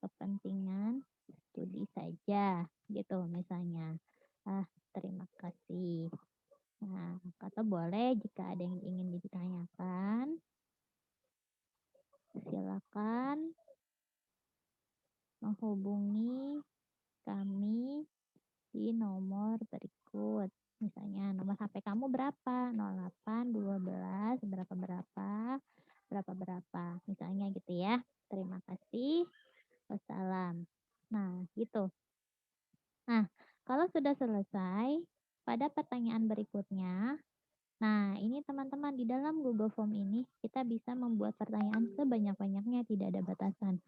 kepentingan studi saja gitu misalnya. Terima kasih. Nah, atau boleh jika ada yang ingin ditanyakan, silakan menghubungi kami di nomor berikut. Misalnya nomor HP kamu berapa? 08 12 berapa. Misalnya gitu ya. Terima kasih. Wassalam. Nah, gitu. Nah, kalau sudah selesai, pada pertanyaan berikutnya, nah ini teman-teman di dalam Google Form ini kita bisa membuat pertanyaan sebanyak-banyaknya, tidak ada batasan.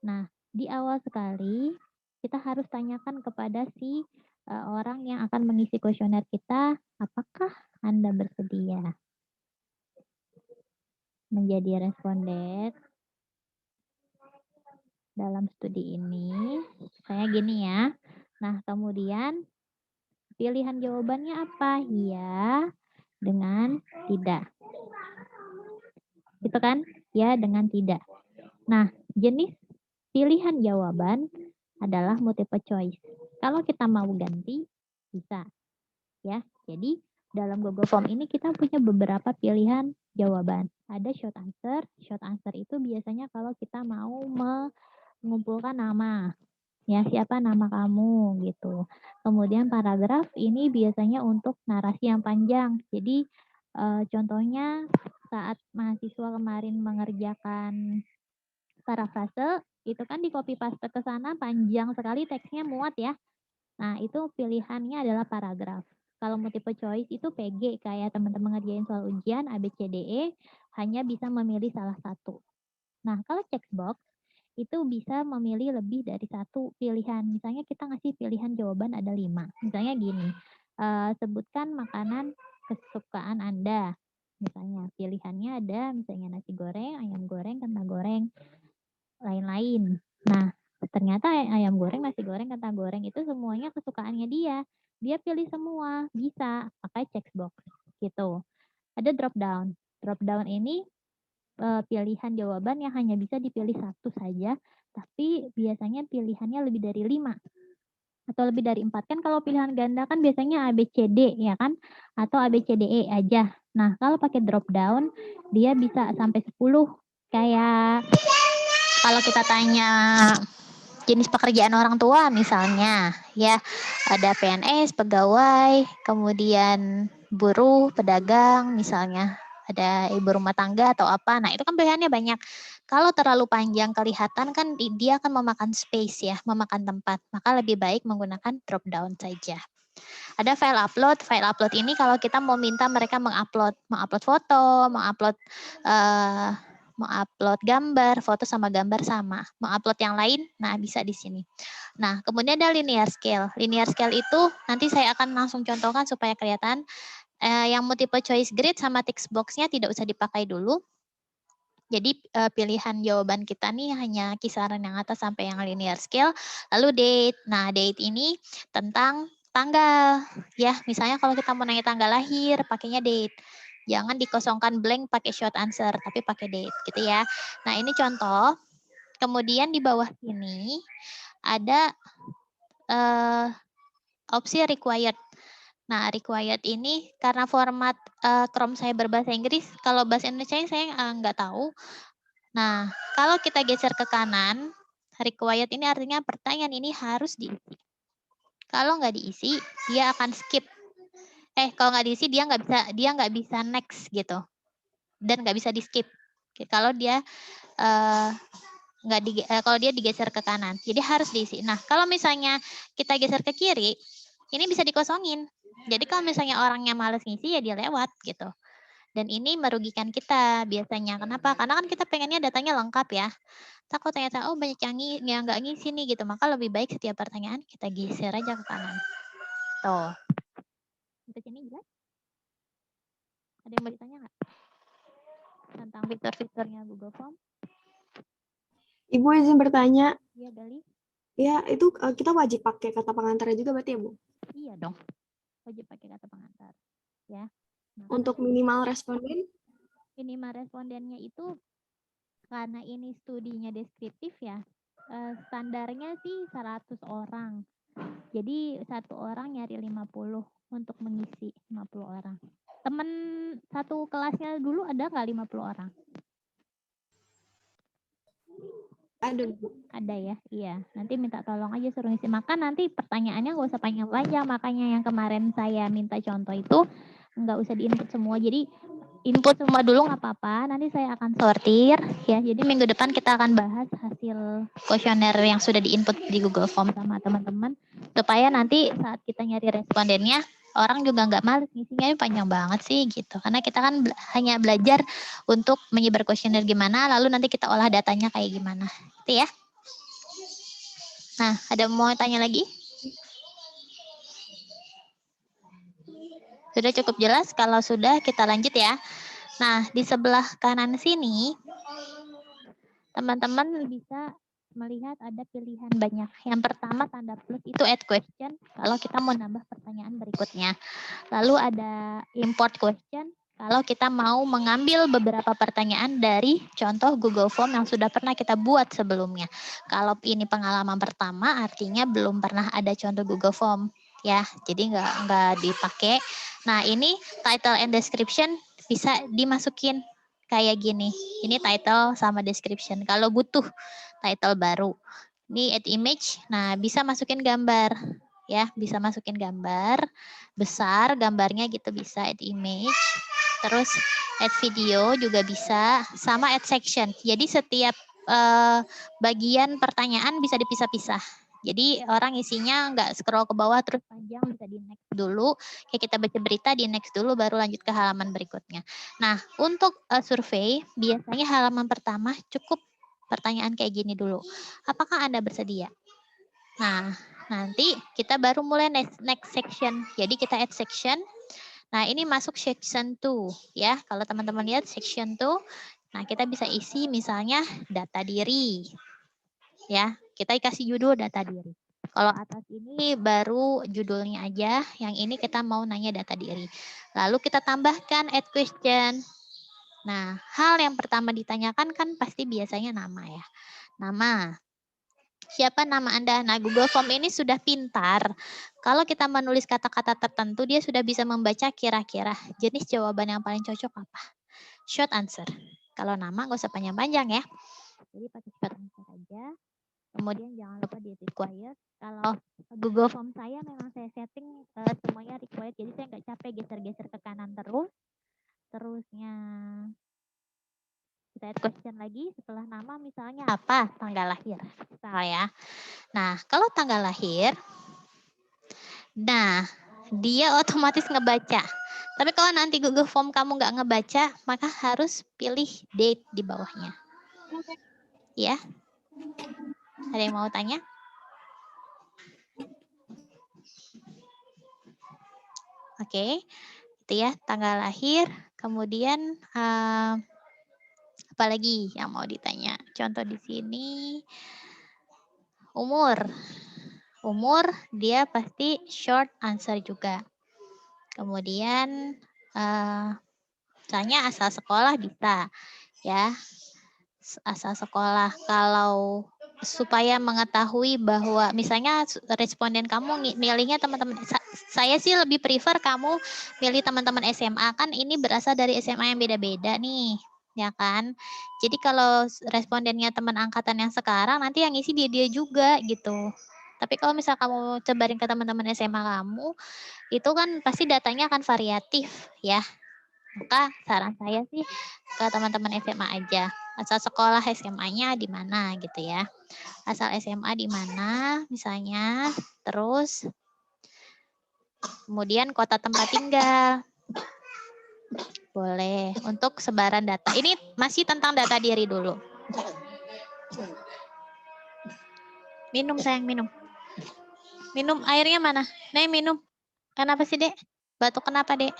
Nah, di awal sekali kita harus tanyakan kepada si orang yang akan mengisi kuesioner kita, apakah Anda bersedia menjadi responden dalam studi ini? Kayak gini ya. Nah, kemudian pilihan jawabannya apa? Ya, dengan tidak. Gitu kan? Ya, dengan tidak. Nah, jenis pilihan jawaban adalah multiple choice. Kalau kita mau ganti, bisa. Ya, jadi dalam Google Form ini kita punya beberapa pilihan jawaban. Ada short answer. Short answer itu biasanya kalau kita mau mengumpulkan nama. Ya, siapa nama kamu gitu. Kemudian paragraf ini biasanya untuk narasi yang panjang. Jadi contohnya saat mahasiswa kemarin mengerjakan parafrase, itu kan di copy paste ke sana panjang sekali teksnya muat ya. Nah, itu pilihannya adalah paragraf. Kalau multiple choice itu PG kayak teman-teman ngerjain soal ujian ABCDE hanya bisa memilih salah satu. Nah, kalau checkbox itu bisa memilih lebih dari satu pilihan. Misalnya kita ngasih pilihan jawaban ada 5. Misalnya gini, Sebutkan makanan kesukaan Anda. Misalnya pilihannya ada misalnya nasi goreng, ayam goreng, kentang goreng, lain-lain. Nah, ternyata ayam goreng, nasi goreng, kentang goreng itu semuanya kesukaannya dia. Dia pilih semua, bisa pakai checkbox gitu. Ada drop down. Drop down ini pilihan jawaban yang hanya bisa dipilih satu saja, tapi biasanya pilihannya lebih dari 5 atau lebih dari 4. Kan kalau pilihan ganda kan biasanya A, B, C, D ya kan? Atau A, B, C, D, E aja. Nah, kalau pakai drop down dia bisa sampai 10. Kayak kalau kita tanya jenis pekerjaan orang tua misalnya, ya ada PNS, pegawai, kemudian buruh, pedagang misalnya, ada ibu rumah tangga atau apa. Nah, itu kan pilihannya banyak. Kalau terlalu panjang kelihatan kan dia akan memakan space ya, memakan tempat. Maka lebih baik menggunakan drop down saja. Ada file upload. File upload ini kalau kita mau minta mereka mengupload foto, mengupload gambar, foto sama gambar sama. Mengupload yang lain, nah bisa di sini. Nah, kemudian ada linear scale. Linear scale itu nanti saya akan langsung contohkan supaya kelihatan. Yang multiple choice grid sama text box-nya tidak usah dipakai dulu. Jadi pilihan jawaban kita nih hanya kisaran yang atas sampai yang linear scale. Lalu date. Nah, date ini tentang tanggal. Ya, misalnya kalau kita mau nanya tanggal lahir, pakainya date. Jangan dikosongkan blank pakai short answer, tapi pakai date gitu ya. Nah, ini contoh. Kemudian di bawah ini ada opsi required. Nah, required ini karena format Chrome saya berbahasa Inggris, kalau bahasa Indonesia saya nggak tahu. Nah, kalau kita geser ke kanan, required ini artinya pertanyaan ini harus diisi. Kalau nggak diisi, dia akan skip. Kalau nggak diisi, dia nggak bisa next gitu, dan nggak bisa di skip. Kalau dia kalau dia digeser ke kanan, jadi harus diisi. Nah, kalau misalnya kita geser ke kiri, ini bisa dikosongin. Jadi kalau misalnya orangnya males ngisi, ya dia lewat gitu. Dan ini merugikan kita biasanya. Kenapa? Karena kan kita pengennya datanya lengkap ya. Takut ternyata banyak yang nggak ngisi nih gitu. Maka lebih baik setiap pertanyaan kita geser aja ke kanan. Tuh. Sampai sini jelas? Ada yang mau ditanya nggak? Tentang fitur-fiturnya Google Form? Ibu izin bertanya. Iya, Gali. Ya, itu kita wajib pakai kata pengantarnya juga berarti ya, Bu? Iya dong. Wajib pakai kata pengantar. Ya. Nah, Untuk minimal responden? Minimal respondennya itu karena ini studinya deskriptif ya, standarnya sih 100 orang. Jadi satu orang nyari 50 untuk mengisi 50 orang. Temen satu kelasnya dulu ada nggak 50 orang? Ada, Bu. Ada ya, iya. Nanti minta tolong aja suruh ngisi. Maka nanti pertanyaannya nggak usah panjang-panjang. Makanya yang kemarin saya minta contoh itu nggak usah diinput semua. Jadi input semua dulu nggak apa-apa. Nanti saya akan sortir ya. Jadi minggu depan kita akan bahas hasil kuesioner yang sudah diinput di Google Form sama teman-teman. Supaya nanti saat kita nyari respondennya, orang juga nggak males ngisinya panjang banget sih gitu. Karena kita kan hanya belajar untuk menyebar kuesioner gimana, lalu nanti kita olah datanya kayak gimana. Gitu ya. Nah, ada mau tanya lagi? Sudah cukup jelas? Kalau sudah, kita lanjut ya. Nah, di sebelah kanan sini, teman-teman bisa melihat ada pilihan banyak. Yang pertama, tanda plus itu add question, kalau kita mau nambah pertanyaan berikutnya. Lalu ada import question, kalau kita mau mengambil beberapa pertanyaan dari contoh Google Form yang sudah pernah kita buat sebelumnya. Kalau ini pengalaman pertama, artinya belum pernah ada contoh Google Form. Ya, jadi nggak dipakai. Nah, ini title and description bisa dimasukin kayak gini. Ini title sama description. Kalau butuh title baru. Ini add image. Nah, bisa masukin gambar. Ya, bisa masukin gambar besar, gambarnya gitu bisa add image. Terus add video juga bisa, sama add section. Jadi setiap bagian pertanyaan bisa dipisah-pisah. Jadi orang isinya nggak scroll ke bawah terus panjang, bisa di next dulu. Kayak kita baca berita di next dulu baru lanjut ke halaman berikutnya. Nah, untuk survei biasanya halaman pertama cukup pertanyaan kayak gini dulu. Apakah Anda bersedia? Nah, nanti kita baru mulai next section. Jadi kita add section. Nah, ini masuk section 2 ya. Kalau teman-teman lihat section 2, nah kita bisa isi misalnya data diri. Ya, kita kasih judul data diri. Kalau atas ini baru judulnya aja, yang ini kita mau nanya data diri. Lalu kita tambahkan add question. Nah, hal yang pertama ditanyakan kan pasti biasanya nama ya. Nama. Siapa nama Anda? Nah, Google Form ini sudah pintar. Kalau kita menulis kata-kata tertentu, dia sudah bisa membaca kira-kira jenis jawaban yang paling cocok apa. Short answer. Kalau nama nggak usah panjang-panjang ya. Jadi pakai short answer aja. Kemudian jangan lupa di required. Kalau Google Form saya memang saya setting semuanya required. Jadi saya nggak capek geser-geser ke kanan terus. Terusnya kita add question lagi setelah nama misalnya apa? Tanggal lahir. Misal ya. Nah, kalau tanggal lahir, nah dia otomatis ngebaca. Tapi kalau nanti Google Form kamu nggak ngebaca, maka harus pilih date di bawahnya. Ya. Ada yang mau tanya? Oke. Itu ya, tanggal lahir. Kemudian apalagi yang mau ditanya? Contoh di sini umur. Umur dia pasti short answer juga. Kemudian misalnya asal sekolah bisa ya. Asal sekolah kalau supaya mengetahui bahwa misalnya responden kamu milihnya teman-teman saya sih lebih prefer kamu milih teman-teman SMA kan ini berasal dari SMA yang beda-beda nih ya kan. Jadi kalau respondennya teman angkatan yang sekarang nanti yang isi dia juga gitu. Tapi kalau misal kamu sebarin ke teman-teman SMA kamu itu kan pasti datanya akan variatif ya. Maka saran saya sih ke teman-teman SMA aja. Asal sekolah SMA-nya di mana gitu ya. Asal SMA di mana misalnya. Terus kemudian kota tempat tinggal. Boleh. Untuk sebaran data. Ini masih tentang data diri dulu. Minum sayang, minum. Minum airnya mana? Nih minum. Kenapa sih, Dek? Batuk kenapa, Dek?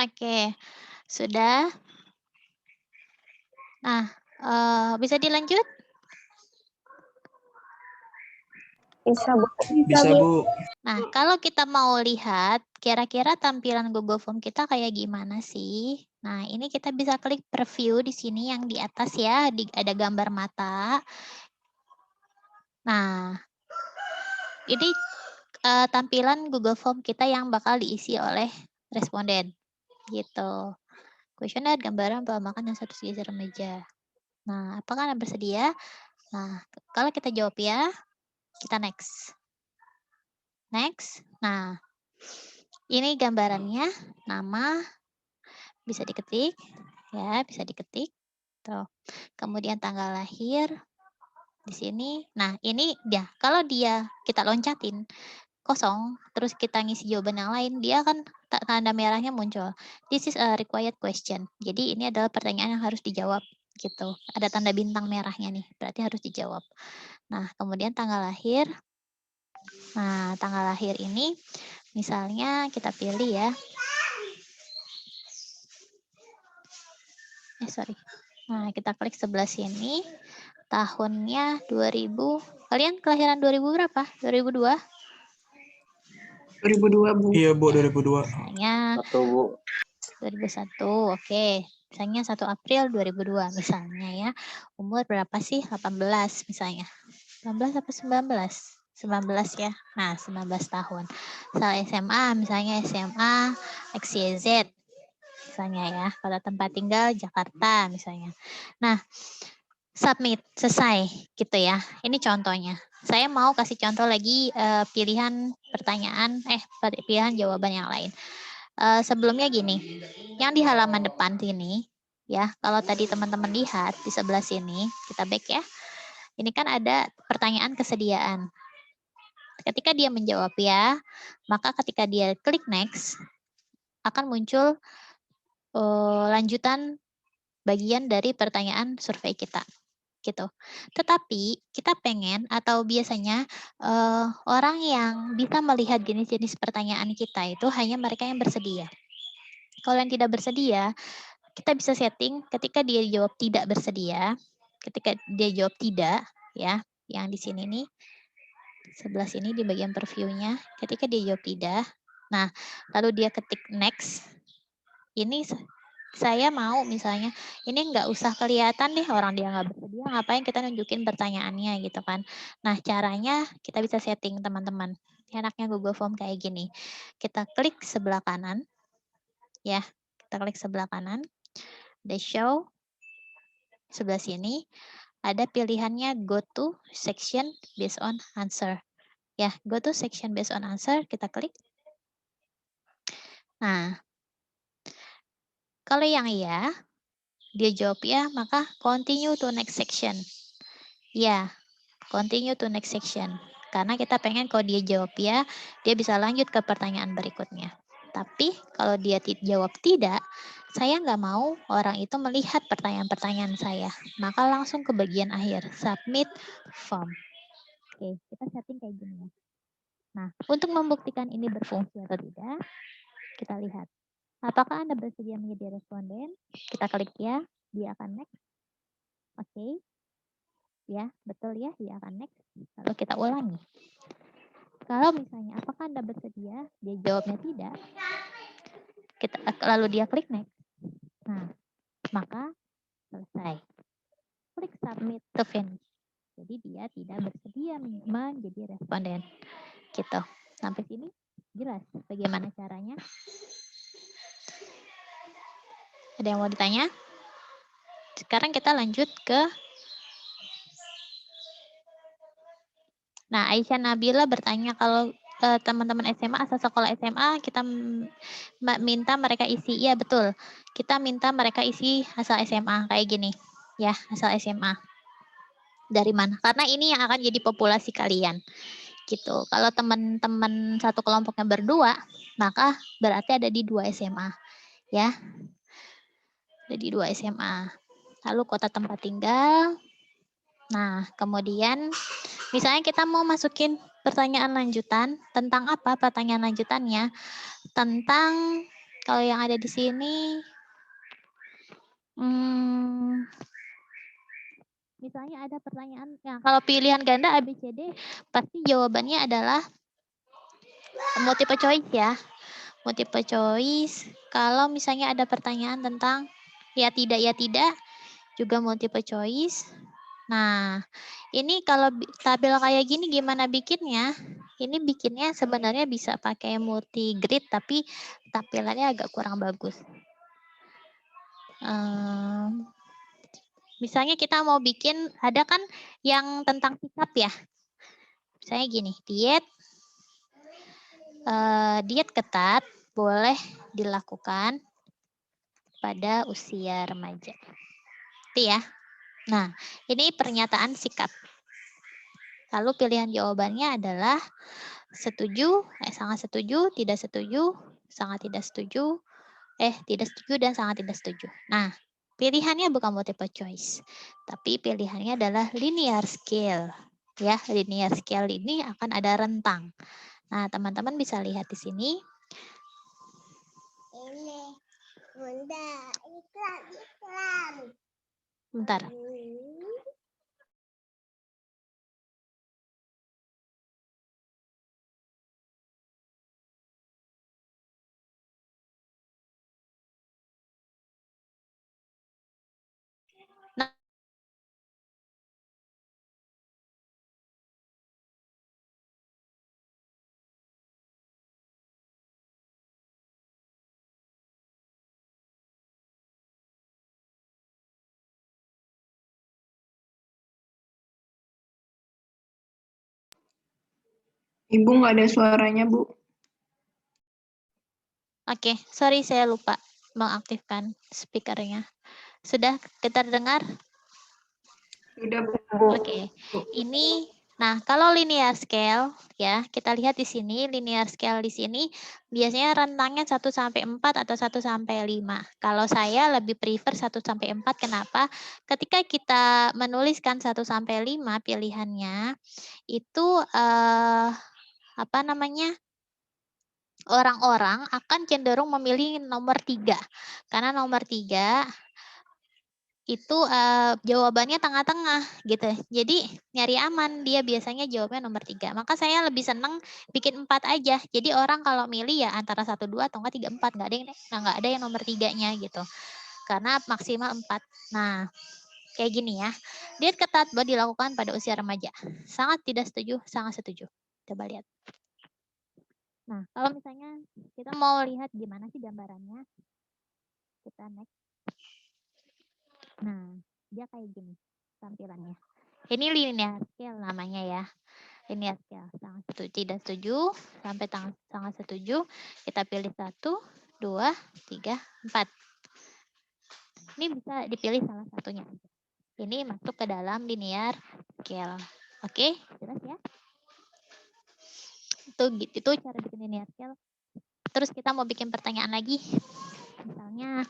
Oke, sudah. Nah, bisa dilanjut? Bisa, Bu. Bisa, Bu. Nah, kalau kita mau lihat kira-kira tampilan Google Form kita kayak gimana sih? Nah, ini kita bisa klik preview di sini yang di atas ya, ada gambar mata. Nah, ini tampilan Google Form kita yang bakal diisi oleh responden. Gitu. Kuesioner, gambaran, pola makan, dan status geser meja. Nah, apakah Anda bersedia? Nah, kalau kita jawab ya, kita next. Next. Nah, ini gambarannya, nama, bisa diketik, ya, bisa diketik. Tuh. Kemudian tanggal lahir di sini. Nah, ini dia. Kalau dia kita loncatin kosong, terus kita ngisi jawaban yang lain, dia akan tanda merahnya muncul. This is a required question. Jadi ini adalah pertanyaan yang harus dijawab gitu. Ada tanda bintang merahnya nih, berarti harus dijawab. Nah, kemudian tanggal lahir. Nah, tanggal lahir ini misalnya kita pilih ya. Sorry. Nah, kita klik sebelah sini. Tahunnya 2000. Kalian kelahiran 2000 berapa? 2002? 2002, Bu. Iya, Bu, 2002. Misalnya 2001. Oke. Misalnya 1 April 2002 misalnya ya. Umur berapa sih? 18 misalnya. 18 apa 19? 19 ya. Nah, 19 tahun. Asal SMA misalnya SMA XYZ misalnya ya. Pada tempat tinggal Jakarta misalnya. Nah, submit, selesai gitu ya. Ini contohnya. Saya mau kasih contoh lagi pilihan pertanyaan, pilihan jawaban yang lain. Sebelumnya gini, yang di halaman depan sini, ya, kalau tadi teman-teman lihat di sebelah sini, kita back ya. Ini kan ada pertanyaan kesediaan. Ketika dia menjawab ya, maka ketika dia klik next, akan muncul lanjutan bagian dari pertanyaan survei kita. Gitu. Tetapi kita pengen atau biasanya orang yang bisa melihat jenis-jenis pertanyaan kita itu hanya mereka yang bersedia. Kalau yang tidak bersedia, kita bisa setting ketika dia jawab tidak bersedia, ketika dia jawab tidak, ya, yang di sini nih, sebelah sini di bagian preview-nya, ketika dia jawab tidak, nah, lalu dia ketik next, ini saya mau misalnya ini nggak usah kelihatan deh orang dia nggak bersedia, ngapain kita nunjukin pertanyaannya gitu kan. Nah, caranya kita bisa setting teman-teman. Enaknya Google Form kayak gini. Kita klik sebelah kanan. Ya, kita klik sebelah kanan. The show sebelah sini ada pilihannya go to section based on answer. Ya, go to section based on answer, kita klik. Nah, kalau yang iya, dia jawab ya, maka continue to next section. Ya, continue to next section. Karena kita pengen kalau dia jawab ya, dia bisa lanjut ke pertanyaan berikutnya. Tapi kalau dia jawab tidak, saya nggak mau orang itu melihat pertanyaan-pertanyaan saya. Maka langsung ke bagian akhir, submit form. Oke, kita setting kayak gini. Nah, untuk membuktikan ini berfungsi atau tidak, kita lihat. Apakah Anda bersedia menjadi responden? Kita klik ya, dia akan next. Oke. Ya, betul ya, dia akan next. Lalu kita ulangi. Kalau misalnya, apakah Anda bersedia? Dia jawabnya tidak. Lalu dia klik next. Nah, maka selesai. Klik submit to finish. Jadi dia tidak bersedia menjadi responden. Gitu. Sampai sini jelas bagaimana caranya? Ada yang mau ditanya? Sekarang kita lanjut ke Aisyah Nabila bertanya kalau teman-teman SMA, asal sekolah SMA, kita minta mereka isi. Iya, betul. Kita minta mereka isi asal SMA, kayak gini. Ya, asal SMA. Dari mana? Karena ini yang akan jadi populasi kalian. Gitu. Kalau teman-teman satu kelompoknya berdua, maka berarti ada di 2 SMA. Ya. Ada di 2 SMA. Lalu kota tempat tinggal. Nah, kemudian misalnya kita mau masukin pertanyaan lanjutan, tentang apa pertanyaan lanjutannya? Tentang Kalau yang ada di sini, misalnya ada pertanyaan, ya, kalau pilihan ganda ABCD, pasti jawabannya adalah multiple choice ya. Multiple choice. Kalau misalnya ada pertanyaan tentang ya tidak, juga multiple choice. Nah, ini kalau tabel kayak gini gimana bikinnya? Ini bikinnya sebenarnya bisa pakai multi grid, tapi tampilannya agak kurang bagus. Misalnya kita mau bikin, ada kan yang tentang sikap ya. Misalnya gini, diet ketat boleh dilakukan pada usia remaja. Itu ya. Nah, ini pernyataan sikap. Lalu pilihan jawabannya adalah setuju, sangat setuju, tidak setuju, sangat tidak setuju, tidak setuju dan sangat tidak setuju. Nah, pilihannya bukan multiple choice, tapi pilihannya adalah linear scale. Ya, linear scale ini akan ada rentang. Nah, teman-teman bisa lihat di sini. Ini, Bunda, iklan. Bentar. Ibu nggak ada suaranya, Bu. Oke, sorry saya lupa mengaktifkan speakernya. Sudah kita dengar? Sudah, Bu. Oke. Ini, nah kalau linear scale ya, kita lihat di sini linear scale di sini biasanya rentangnya 1 sampai 4 atau 1 sampai 5. Kalau saya lebih prefer 1 sampai 4. Kenapa? Ketika kita menuliskan 1 sampai 5 pilihannya itu apa namanya? Orang-orang akan cenderung memilih nomor 3. Karena nomor 3 itu jawabannya tengah-tengah gitu. Jadi nyari aman, dia biasanya jawabnya nomor 3. Maka saya lebih seneng bikin 4 aja. Jadi orang kalau milih ya antara 1, 2 atau enggak 3, 4. Nggak ada yang nomor 3-nya gitu. Karena maksimal 4. Nah, kayak gini ya. Diet ketat boleh dilakukan pada usia remaja. Sangat tidak setuju, sangat setuju. Coba lihat. Nah, kalau misalnya kita mau lihat gimana sih gambarannya, kita next. Nah, dia kayak gini tampilannya. Ini linear scale namanya ya. Linear scale. Sangat setuju, tidak setuju, sampai sangat setuju. Kita pilih 1, 2, 3, 4. Ini bisa dipilih salah satunya aja. Ini masuk ke dalam linear scale. Oke, jelas ya? Itu cara bikin linear scale. Terus kita mau bikin pertanyaan lagi. Misalnya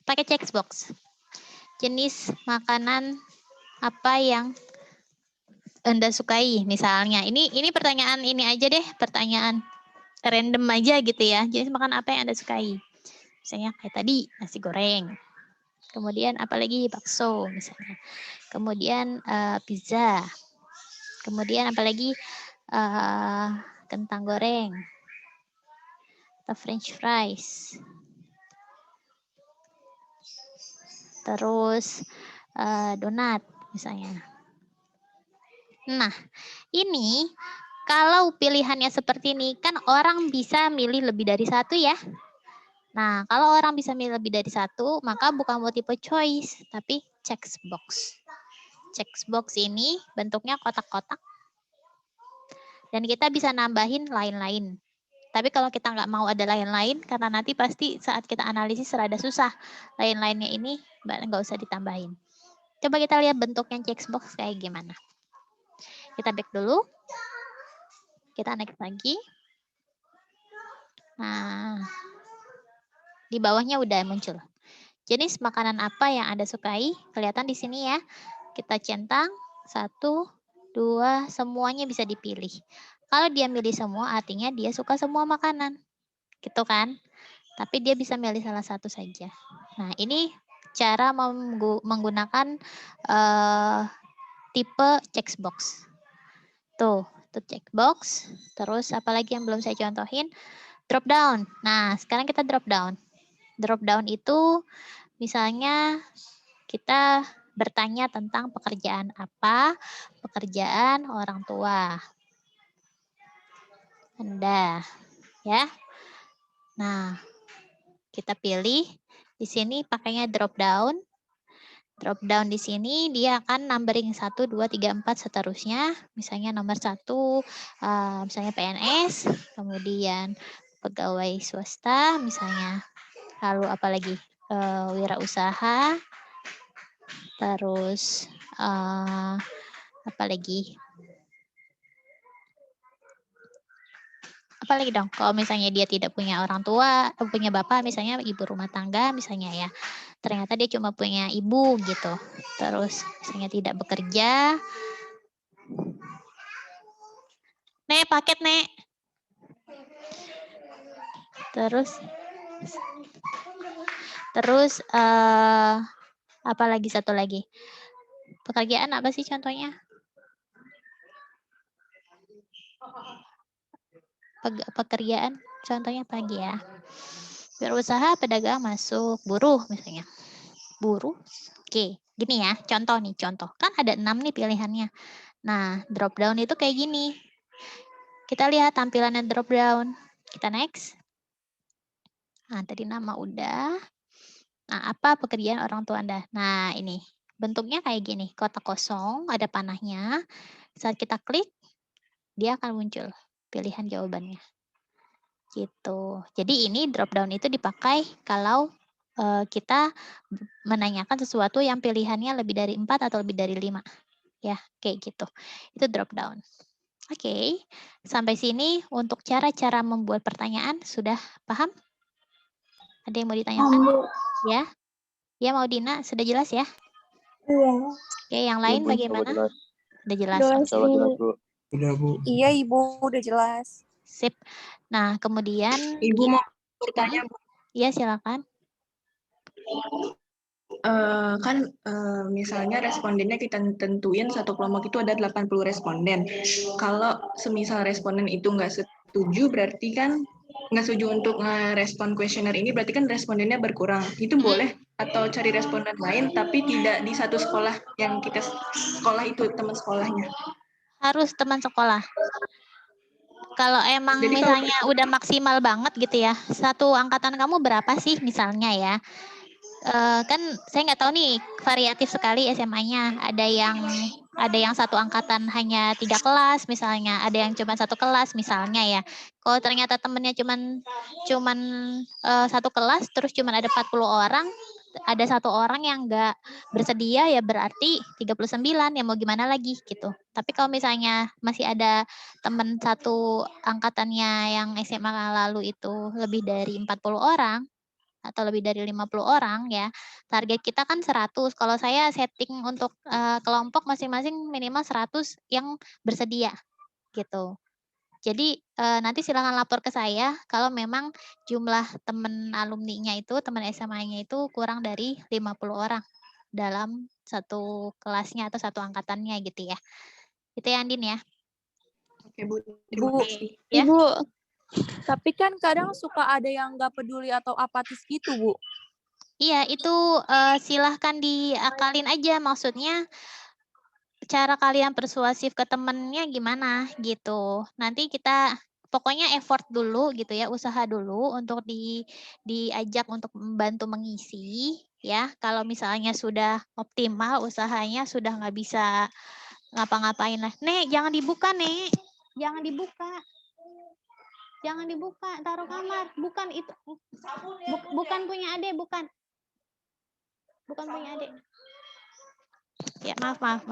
pakai checkbox. Jenis makanan apa yang Anda sukai misalnya. Ini pertanyaan ini aja deh, pertanyaan random aja gitu ya. Jenis makanan apa yang Anda sukai? Misalnya kayak tadi nasi goreng. Kemudian apalagi bakso misalnya. Kemudian pizza. Kemudian apalagi kentang goreng. Atau french fries. Terus donat misalnya. Nah, ini kalau pilihannya seperti ini, kan orang bisa milih lebih dari satu ya. Nah, kalau orang bisa milih lebih dari satu, maka bukan multiple choice, tapi checkbox. Checkbox ini bentuknya kotak-kotak. Dan kita bisa nambahin lain-lain. Tapi kalau kita nggak mau ada lain-lain, karena nanti pasti saat kita analisis rada susah. Lain-lainnya ini nggak usah ditambahin. Coba kita lihat bentuknya checkbox kayak gimana. Kita back dulu. Kita next lagi. Nah, di bawahnya udah muncul. Jenis makanan apa yang Anda sukai? Kelihatan di sini ya. Kita centang. 1, 2, semuanya bisa dipilih. Kalau dia milih semua, artinya dia suka semua makanan. Gitu kan? Tapi dia bisa milih salah satu saja. Nah, ini cara menggunakan tipe checkbox. Tuh checkbox. Terus apalagi yang belum saya contohin? Drop down. Nah, sekarang kita drop down. Drop down itu misalnya kita bertanya tentang pekerjaan apa, pekerjaan orang tua Anda, ya. Nah, kita pilih di sini pakainya drop down. Drop down di sini dia akan numbering 1, 2, 3, 4 seterusnya. Misalnya nomor 1 misalnya PNS, kemudian pegawai swasta misalnya. Lalu apalagi wirausaha, terus apalagi dong kalau misalnya dia tidak punya orang tua, punya bapak misalnya ibu rumah tangga misalnya ya. Ternyata dia cuma punya ibu gitu. Terus misalnya tidak bekerja. Nek, paket, Nek. Terus apa lagi satu lagi? Pekerjaan apa sih contohnya? Pekerjaan contohnya apa lagi ya? Berusaha, pedagang, masuk, buruh misalnya. Buruh. Oke, gini ya, contoh. Kan ada 6 nih pilihannya. Nah, drop down itu kayak gini. Kita lihat tampilannya drop down. Kita next. Nah, tadi nama udah. Nah, apa pekerjaan orang tua Anda? Nah, ini. Bentuknya kayak gini. Kotak kosong, ada panahnya. Saat kita klik, dia akan muncul pilihan jawabannya. Gitu. Jadi ini drop down itu dipakai kalau kita menanyakan sesuatu yang pilihannya lebih dari 4 atau lebih dari 5. Ya, kayak gitu. Itu drop down. Oke, sampai sini untuk cara-cara membuat pertanyaan sudah paham? Ada yang mau ditanyakan? Ya, ya mau Dina, sudah jelas ya? Iya. Oke, yang lain bagaimana? Udah jelas. Jelas, Oke. Bu. Udah, Bu. Iya, Ibu, udah jelas. Sip. Nah, kemudian Ibu mau bertanya, Bu. Iya, silakan. Misalnya respondennya kita tentuin satu kelompok itu ada 80 responden. Kalau semisal responden itu nggak setuju, berarti kan nggak setuju untuk ngerespon kuesioner ini, berarti kan respondennya berkurang. Itu boleh atau cari responden lain, tapi tidak di satu sekolah yang kita sekolah itu teman sekolahnya. Harus teman sekolah. Kalau emang Jadi misalnya udah maksimal banget gitu ya, satu angkatan kamu berapa sih misalnya ya? Kan saya nggak tahu nih, variatif sekali SMA-nya. Ada yang satu angkatan hanya 3 kelas misalnya, ada yang cuma 1 kelas misalnya ya. Kalau ternyata temennya cuman satu kelas, terus cuman ada 40 orang, ada 1 orang yang nggak bersedia ya berarti 39 ya mau gimana lagi gitu. Tapi kalau misalnya masih ada teman satu angkatannya yang SMA lalu itu lebih dari 40 orang, atau lebih dari 50 orang ya, target kita kan 100. Kalau saya setting untuk kelompok masing-masing minimal 100 yang bersedia gitu. Jadi nanti silakan lapor ke saya kalau memang jumlah teman alumninya itu, teman SMA-nya itu kurang dari 50 orang dalam satu kelasnya atau satu angkatannya gitu ya. Itu ya Andin ya. Oke, Bu. Terima Bu, kasih. Ya. Ibu, tapi kan kadang suka ada yang nggak peduli atau apatis gitu, Bu. Iya, itu silahkan diakalin aja, maksudnya cara kalian persuasif ke temennya gimana gitu. Nanti kita pokoknya effort dulu gitu ya, usaha dulu untuk diajak untuk membantu mengisi ya. Kalau misalnya sudah optimal usahanya, sudah nggak bisa ngapa-ngapain lah. Nek, jangan dibuka, Nek. Jangan dibuka. Jangan dibuka, taruh kamar. Bukan itu. Bukan punya Ade, bukan. Bukan punya Ade. Ya, maaf.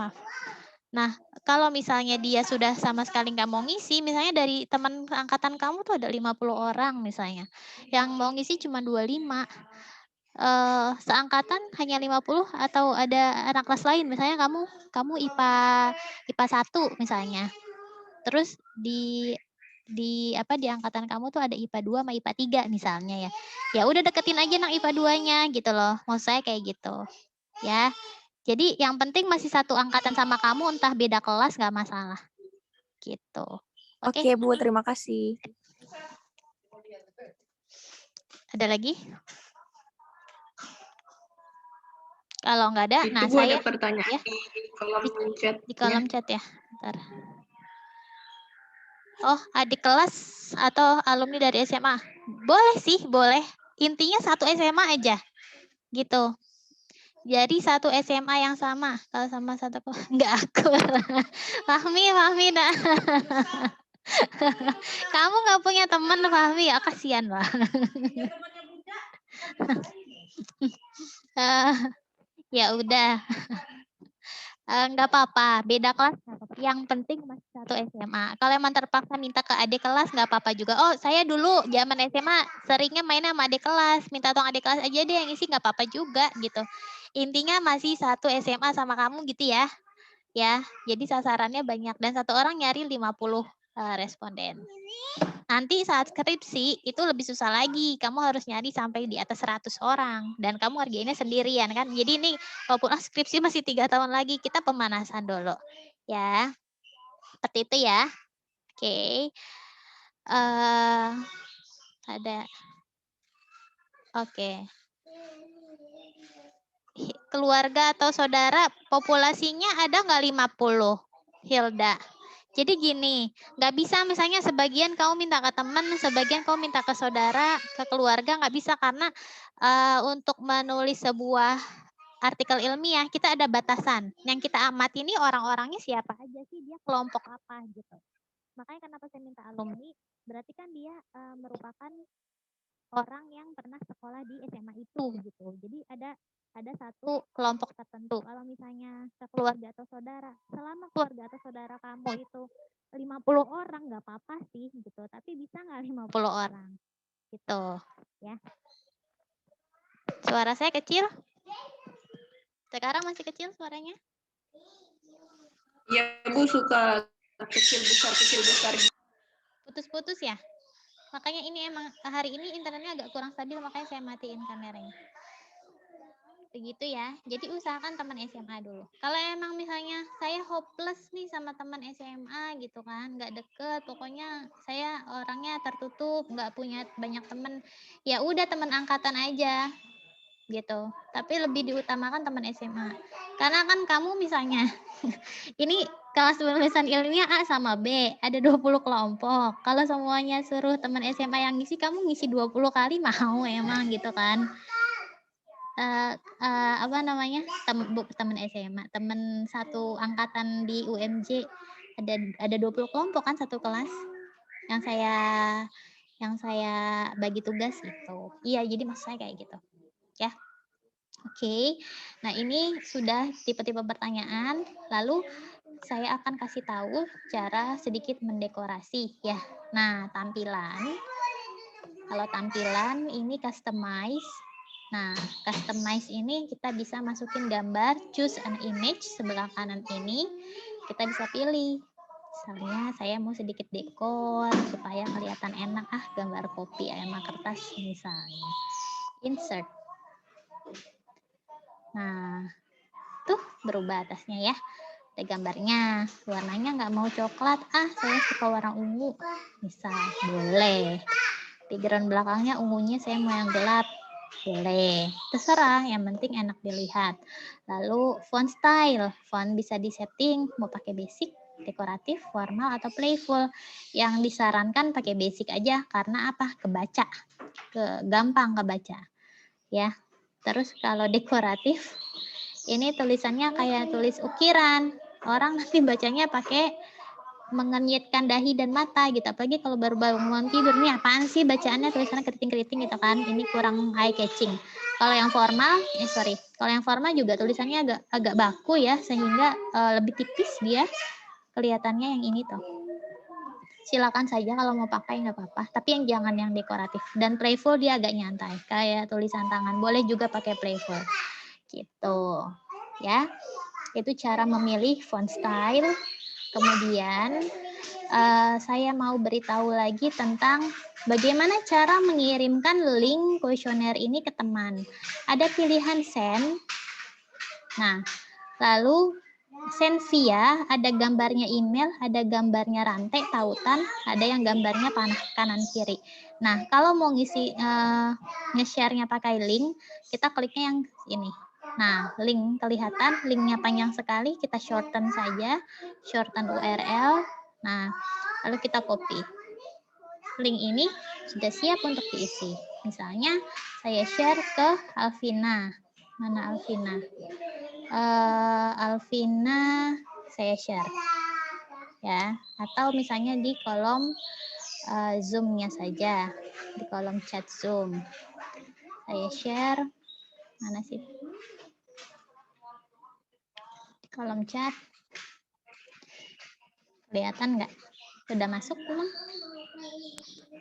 Nah, kalau misalnya dia sudah sama sekali nggak mau ngisi, misalnya dari teman angkatan kamu tuh ada 50 orang misalnya, yang mau ngisi cuma 25, seangkatan hanya 50 atau ada anak kelas lain, misalnya kamu IPA 1 misalnya, terus di angkatan kamu tuh ada IPA 2 sama IPA 3 misalnya ya. Ya udah deketin aja anak IPA 2-nya gitu loh. Maksud saya kayak gitu. Ya. Jadi yang penting masih satu angkatan sama kamu, entah beda kelas nggak masalah. Gitu. Oke. Oke, Bu, terima kasih. Ada lagi? Kalau nggak ada, Itu nah Bu ada saya pertanyaan ya, di kolom chat. di kolom chat ya. Bentar. Oh, adik kelas atau alumni dari SMA? Boleh sih, boleh. Intinya satu SMA aja. Gitu. Jadi satu SMA yang sama. Kalau sama satu nggak akur. Fahmi dah. Kamu nggak punya teman, Fahmi, ya kasihan lah. Ya udah. Nggak apa-apa, beda kelas nggak apa-apa. Yang penting masih satu SMA. Kalau emang terpaksa minta ke adik kelas nggak apa-apa juga. Oh, saya dulu zaman SMA seringnya main sama adik kelas, minta tolong adik kelas aja deh yang isi, nggak apa-apa juga gitu. Intinya masih satu SMA sama kamu gitu ya. Ya, jadi sasarannya banyak dan satu orang nyari 50 responden. Nanti saat skripsi itu lebih susah lagi. Kamu harus nyari sampai di atas 100 orang dan kamu ngerjainnya sendirian kan. Jadi ini walaupun skripsi masih 3 tahun lagi, kita pemanasan dulu. Ya. Seperti itu ya. Oke. Ada. Oke. Keluarga atau saudara populasinya ada nggak 50? Hilda. Jadi gini, nggak bisa misalnya sebagian kamu minta ke teman, sebagian kamu minta ke saudara, ke keluarga, nggak bisa karena untuk menulis sebuah artikel ilmiah kita ada batasan. Yang kita amati ini orang-orangnya siapa aja sih, dia kelompok apa gitu. Makanya kenapa saya minta alumni, berarti kan dia merupakan orang yang pernah sekolah di SMA itu gitu. Jadi ada satu kelompok tertentu. Kalau misalnya keluarga atau saudara, selama keluarga atau saudara kamu itu 50 orang nggak apa-apa sih gitu. Tapi bisa nggak 50 orang? Gitu ya. Suara saya kecil? Sekarang masih kecil suaranya? Ya Bu suka kecil besar. Putus-putus ya? Makanya ini emang hari ini internetnya agak kurang stabil, makanya saya matiin kameranya. Begitu ya. Jadi usahakan teman SMA dulu. Kalau emang misalnya saya hopeless nih sama teman SMA gitu kan, nggak deket, pokoknya saya orangnya tertutup, nggak punya banyak teman, ya udah teman angkatan aja gitu. Tapi lebih diutamakan teman SMA. Karena kan kamu misalnya ini kelas penulisan ilmiah A sama B, ada 20 kelompok. Kalau semuanya suruh teman SMA yang ngisi, kamu ngisi 20 kali mau emang gitu kan. Apa namanya, teman SMA, teman satu angkatan di UMJ ada 20 kelompok kan satu kelas yang saya bagi tugas gitu. Iya, jadi maksud saya kayak gitu ya. Oke. Nah, ini sudah tipe-tipe pertanyaan, lalu saya akan kasih tahu cara sedikit mendekorasi ya. Nah, kalau tampilan ini customize. Nah, customize ini kita bisa masukin gambar, choose an image sebelah kanan ini. Kita bisa pilih. Misalnya saya mau sedikit dekor supaya kelihatan enak, gambar kopi sama kertas misalnya. Insert. Nah, tuh berubah atasnya ya. Ada gambarnya, warnanya nggak mau coklat, saya suka warna ungu. Misal, boleh. Background belakangnya ungunya saya mau yang gelap. Boleh, terserah, yang penting enak dilihat. Lalu font style, font bisa disetting mau pakai basic, dekoratif, formal atau playful. Yang disarankan pakai basic aja karena apa? Kebaca, gampang kebaca. Ya. Terus kalau dekoratif, ini tulisannya kayak tulis ukiran. Orang nanti bacanya pakai mengenyitkan dahi dan mata gitu. Apalagi kalau baru bangun tidur, nih apaan sih bacaannya tulisannya keriting-keriting gitu kan. Ini kurang eye catching. Kalau yang formal, kalau yang formal juga tulisannya agak baku ya, sehingga lebih tipis dia kelihatannya yang ini tuh. Silakan saja kalau mau pakai nggak apa-apa, tapi yang jangan yang dekoratif. Dan playful dia agak nyantai, kayak tulisan tangan. Boleh juga pakai playful. Gitu. Ya. Itu cara memilih font style. Kemudian saya mau beritahu lagi tentang bagaimana cara mengirimkan link kuesioner ini ke teman. Ada pilihan send. Nah, lalu send via, ada gambarnya email, ada gambarnya rantai, tautan, ada yang gambarnya panah kanan kiri. Nah, kalau mau ngisi nge-share-nya pakai link, kita kliknya yang ini. Nah, link kelihatan, linknya panjang sekali, kita shorten saja, shorten URL. Nah, lalu kita copy. Link ini sudah siap untuk diisi. Misalnya, saya share ke Alvina. Mana Alvina? Alvina, saya share. Ya, atau misalnya di kolom Zoom-nya saja, di kolom chat Zoom. Saya share, mana sih? Kolom chat, kelihatan nggak? Sudah masuk belum?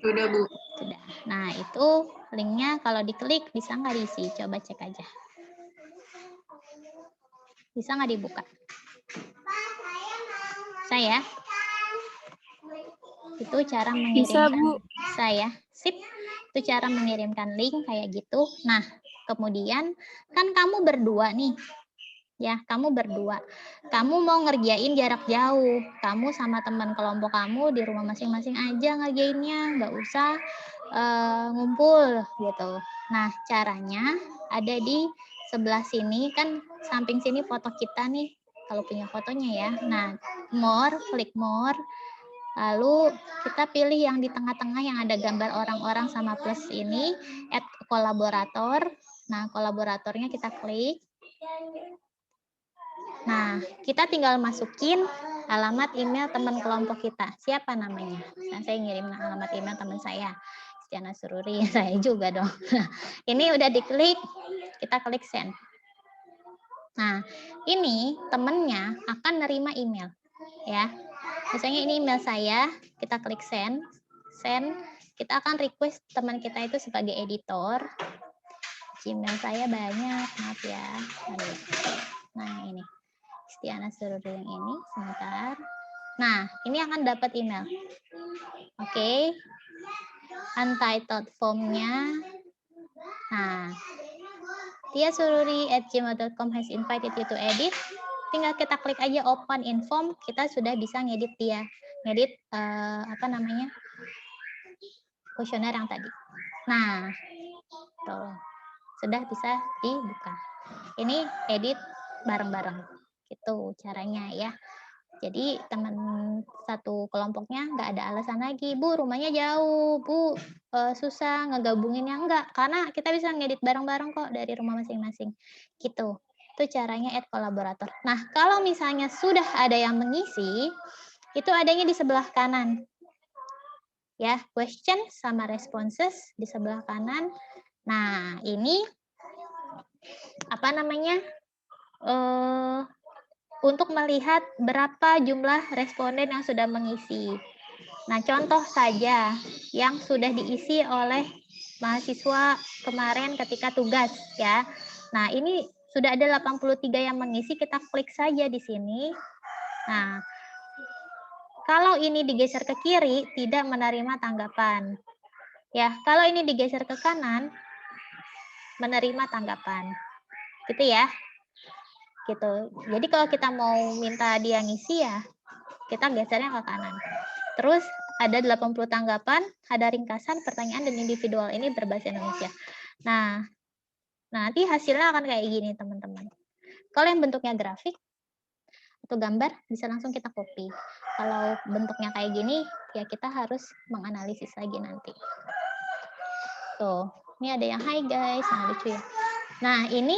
Sudah, Bu. Sudah. Nah, itu linknya kalau diklik bisa nggak diisi? Coba cek aja. Bisa nggak dibuka? Saya. Itu cara Bisa, mengirimkan. Bu. Saya. Sip. Itu cara mengirimkan link kayak gitu. Nah, kemudian kan kamu berdua nih. Ya, kamu berdua. Kamu mau ngerjain jarak jauh. Kamu sama teman kelompok kamu di rumah masing-masing aja ngerjainnya. Nggak usah ngumpul gitu. Nah, caranya ada di sebelah sini. Kan samping sini foto kita nih. Kalau punya fotonya ya. Nah, more, klik more. Lalu kita pilih yang di tengah-tengah yang ada gambar orang-orang sama plus ini. Add kolaborator. Nah, kolaboratornya kita klik. Nah, kita tinggal masukin alamat email teman kelompok kita. Siapa namanya? Nah, saya ngirim alamat email teman saya. Stiana Sururi, saya juga dong. Ini udah diklik, kita klik send. Nah, ini temennya akan nerima email. Ya, misalnya ini email saya, kita klik send. Send, kita akan request teman kita itu sebagai editor. Gmail saya banyak, maaf ya. Aduh. Nah, ini. Stiana Sururi yang ini, sebentar. Nah, ini akan dapat email. Oke. Untitled form-nya. Nah, tiasururi@gmail.com has invited you to edit. Tinggal kita klik aja open in form, kita sudah bisa ngedit dia. Ngedit kuesioner yang tadi. Nah, tuh. Sudah bisa dibuka. Ini edit bareng-bareng. Gitu caranya ya. Jadi teman satu kelompoknya nggak ada alasan lagi, Bu rumahnya jauh, Bu susah ngegabunginnya, enggak, karena kita bisa ngedit bareng-bareng kok dari rumah masing-masing. Gitu. Itu caranya add kolaborator. Nah, kalau misalnya sudah ada yang mengisi, itu adanya di sebelah kanan. Ya, question sama responses di sebelah kanan. Nah, ini apa namanya? Untuk melihat berapa jumlah responden yang sudah mengisi. Nah, contoh saja yang sudah diisi oleh mahasiswa kemarin ketika tugas ya. Nah, ini sudah ada 83 yang mengisi, kita klik saja di sini. Nah, kalau ini digeser ke kiri tidak menerima tanggapan. Ya, kalau ini digeser ke kanan menerima tanggapan. Gitu ya. Gitu. Jadi kalau kita mau minta dia ngisi ya, kita gesernya ke kanan. Terus ada 80 tanggapan, ada ringkasan, pertanyaan, dan individual ini berbahasa Indonesia. Nah, nanti hasilnya akan kayak gini, teman-teman. Kalau yang bentuknya grafik atau gambar, bisa langsung kita copy. Kalau bentuknya kayak gini, ya kita harus menganalisis lagi nanti. Tuh, ini ada yang hi guys, yang lucu ya. Nah, ini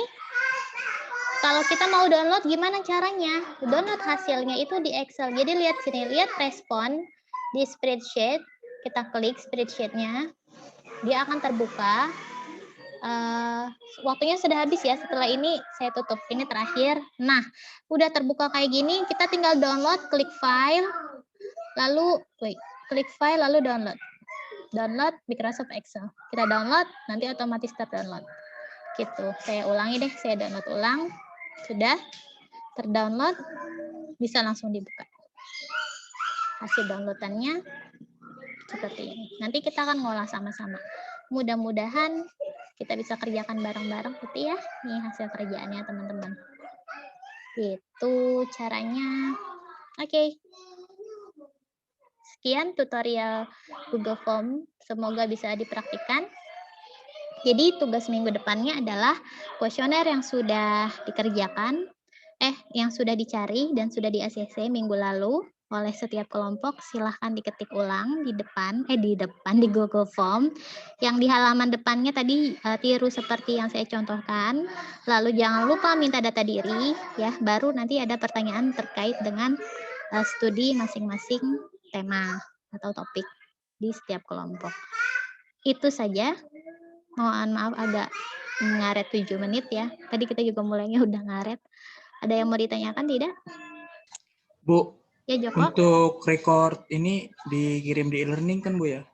kalau kita mau download gimana caranya? Download hasilnya itu di Excel. Jadi lihat sini, lihat respon di spreadsheet. Kita klik spreadsheet-nya. Dia akan terbuka. Waktunya sudah habis ya. Setelah ini saya tutup. Ini terakhir. Nah, udah terbuka kayak gini. Kita tinggal download, klik file. Lalu, klik file lalu download. Download Microsoft Excel. Kita download, nanti otomatis terdownload. Gitu. Saya ulangi deh. Saya download ulang. Sudah terdownload, bisa langsung dibuka. hasil downloadannya seperti ini. Nanti kita akan ngolah sama-sama. Mudah-mudahan kita bisa kerjakan bareng-bareng gitu ya. Nih hasil kerjaannya teman-teman. Itu caranya. Oke. Sekian tutorial Google Form. Semoga bisa dipraktikkan. Jadi tugas minggu depannya adalah kuesioner yang sudah dikerjakan, yang sudah dicari dan sudah di-ACC minggu lalu oleh setiap kelompok. Silahkan diketik ulang di Google Form. Yang di halaman depannya tadi tiru seperti yang saya contohkan. Lalu jangan lupa minta data diri, ya. Baru nanti ada pertanyaan terkait dengan studi masing-masing tema atau topik di setiap kelompok. Itu saja. Mohon maaf agak ngaret 7 menit ya. Tadi kita juga mulainya udah ngaret. Ada yang mau ditanyakan tidak? Bu, Ya Joko. untuk record ini dikirim di e-learning kan Bu ya?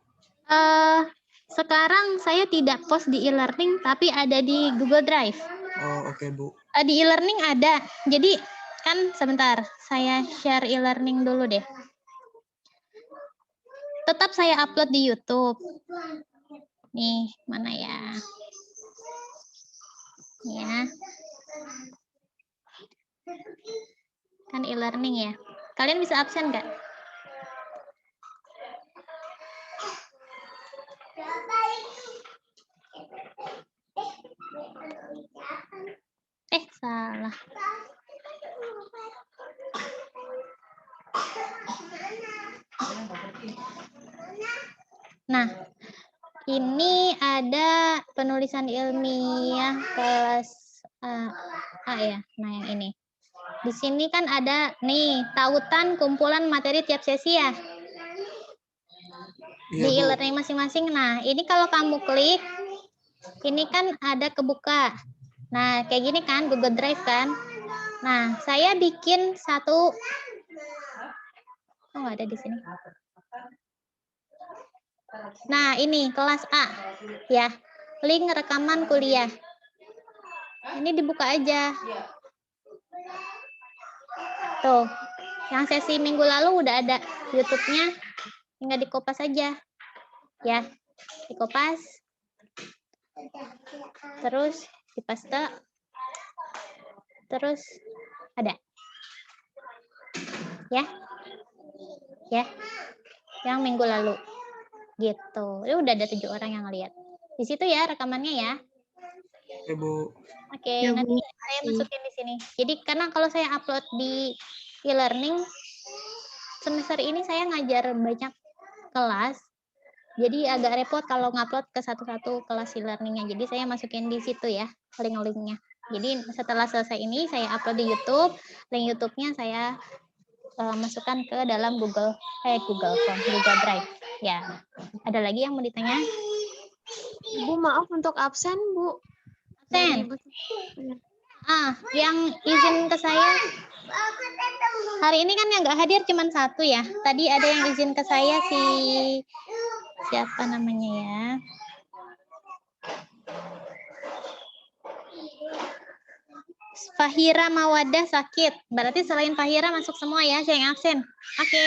Sekarang saya tidak post di e-learning tapi ada di Google Drive. Oh oke Bu. Di e-learning ada. Jadi kan sebentar, saya share e-learning dulu deh. Tetap saya upload di YouTube. Nih, mana ya? Ya. Kan e-learning ya. Kalian bisa absen nggak? Salah. Nah, ini ada penulisan ilmiah kelas A ya. Nah, yang ini. Di sini kan ada nih tautan kumpulan materi tiap sesi ya. Iya, Di Bu. e-learning masing-masing. Nah, ini kalau kamu klik, ini kan ada kebuka. Nah, kayak gini kan Google Drive kan. Nah, saya bikin satu. Oh, ada di sini. Nah, ini kelas A. Ya. Link rekaman kuliah. Ini dibuka aja. Tuh. Yang sesi minggu lalu udah ada YouTube-nya. Tinggal dikopas aja. Ya. Dikopas. Terus dipaste. Terus ada. Ya. Ya. Yang minggu lalu. Gitu. Ini udah ada 7 orang yang lihat. Di situ ya rekamannya ya. Oke, Bu. Oke, Ya, Bu. nanti saya masukin di sini. Jadi karena kalau saya upload di e-learning semester ini saya ngajar banyak kelas. Jadi agak repot kalau ngupload ke satu-satu kelas e-learningnya. Jadi saya masukin di situ ya link-linknya. Jadi setelah selesai ini saya upload di YouTube. Link YouTube-nya saya masukkan ke dalam Google Form, Google Drive. Ya. Ada lagi yang mau ditanya? Bu, maaf untuk absen, Bu. Absen. Dari Ibu. Yang izin ke saya hari ini kan yang nggak hadir cuma satu ya. Tadi ada yang izin ke saya siapa namanya ya? Fahira Mawadah sakit. Berarti selain Fahira masuk semua ya, saya yang absen. Oke.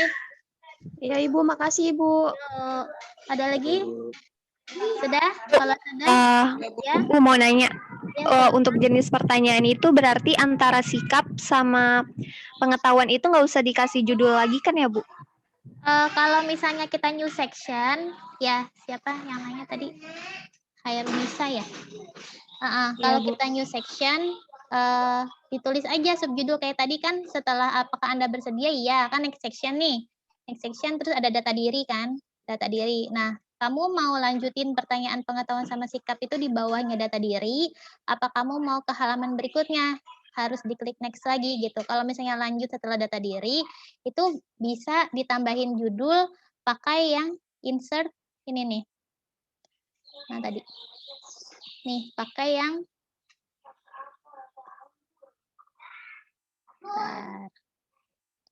Ya, Ibu, makasih, Ibu. Ada lagi? Sudah? Kalau sudah, ya. Bu mau nanya, Ya, untuk jenis pertanyaan itu berarti antara sikap sama pengetahuan itu nggak usah dikasih judul lagi kan ya, Bu? kalau misalnya kita new section, ya siapa yang nanya tadi? Hairunisa ya? Kalau Bu. kita new section, ditulis aja subjudul kayak tadi kan, setelah apakah Anda bersedia? Iya, kan next section nih. Next section terus ada data diri kan? Data diri. Nah, kamu mau lanjutin pertanyaan pengetahuan sama sikap itu di bawahnya data diri, apa kamu mau ke halaman berikutnya? Harus diklik next lagi gitu. Kalau misalnya lanjut setelah data diri, itu bisa ditambahin judul pakai yang insert ini nih. Nah, tadi. Nih, pakai yang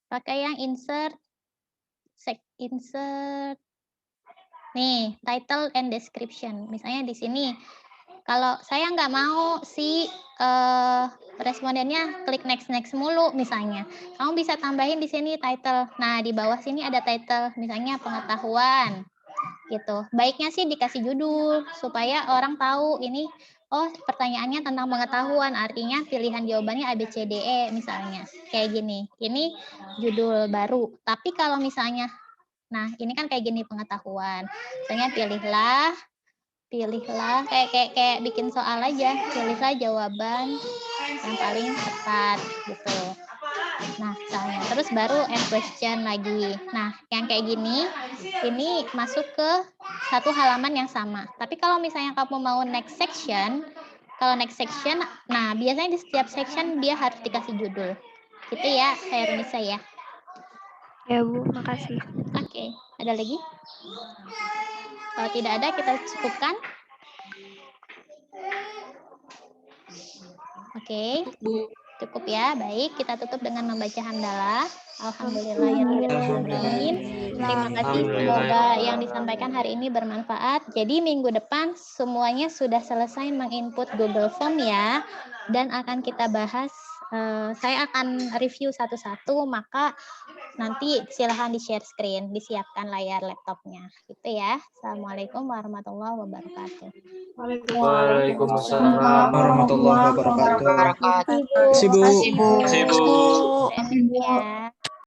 pakai yang insert nih, title and description. Misalnya di sini Kalau saya nggak mau si respondennya klik next mulu misalnya. Kamu bisa tambahin di sini title. Nah, di bawah sini ada title, misalnya pengetahuan gitu. Baiknya sih dikasih judul supaya orang tahu ini oh pertanyaannya tentang pengetahuan, artinya pilihan jawabannya A B C D E misalnya. Kayak gini. Ini judul baru. Tapi kalau misalnya nah, ini kan kayak gini pengetahuan. Misalnya pilihlah kayak bikin soal aja, pilihlah jawaban yang paling tepat gitu. Nah, misalnya terus baru add question lagi. Nah, yang kayak gini ini masuk ke satu halaman yang sama. Tapi kalau misalnya kamu mau next section, nah biasanya di setiap section dia harus dikasih judul. Gitu ya, saya Runisa ya. Ya Bu, makasih. Oke, ada lagi? Kalau tidak ada, kita cukupkan. Oke, Bu. cukup ya. Baik, kita tutup dengan membaca hamdalah. Alhamdulillahirrahmanirrahim. Terima kasih, semoga yang disampaikan hari ini bermanfaat. Jadi minggu depan semuanya sudah selesai menginput Google Form ya. Dan akan kita bahas, saya akan review satu-satu, maka nanti silahkan di-share screen, disiapkan layar laptopnya. Gitu ya. Assalamualaikum warahmatullahi wabarakatuh. Waalaikumsalam warahmatullahi wabarakatuh. Terima kasih, Bu. Terima kasih, Bu. Terima kasih, Bu. Bu. Ya.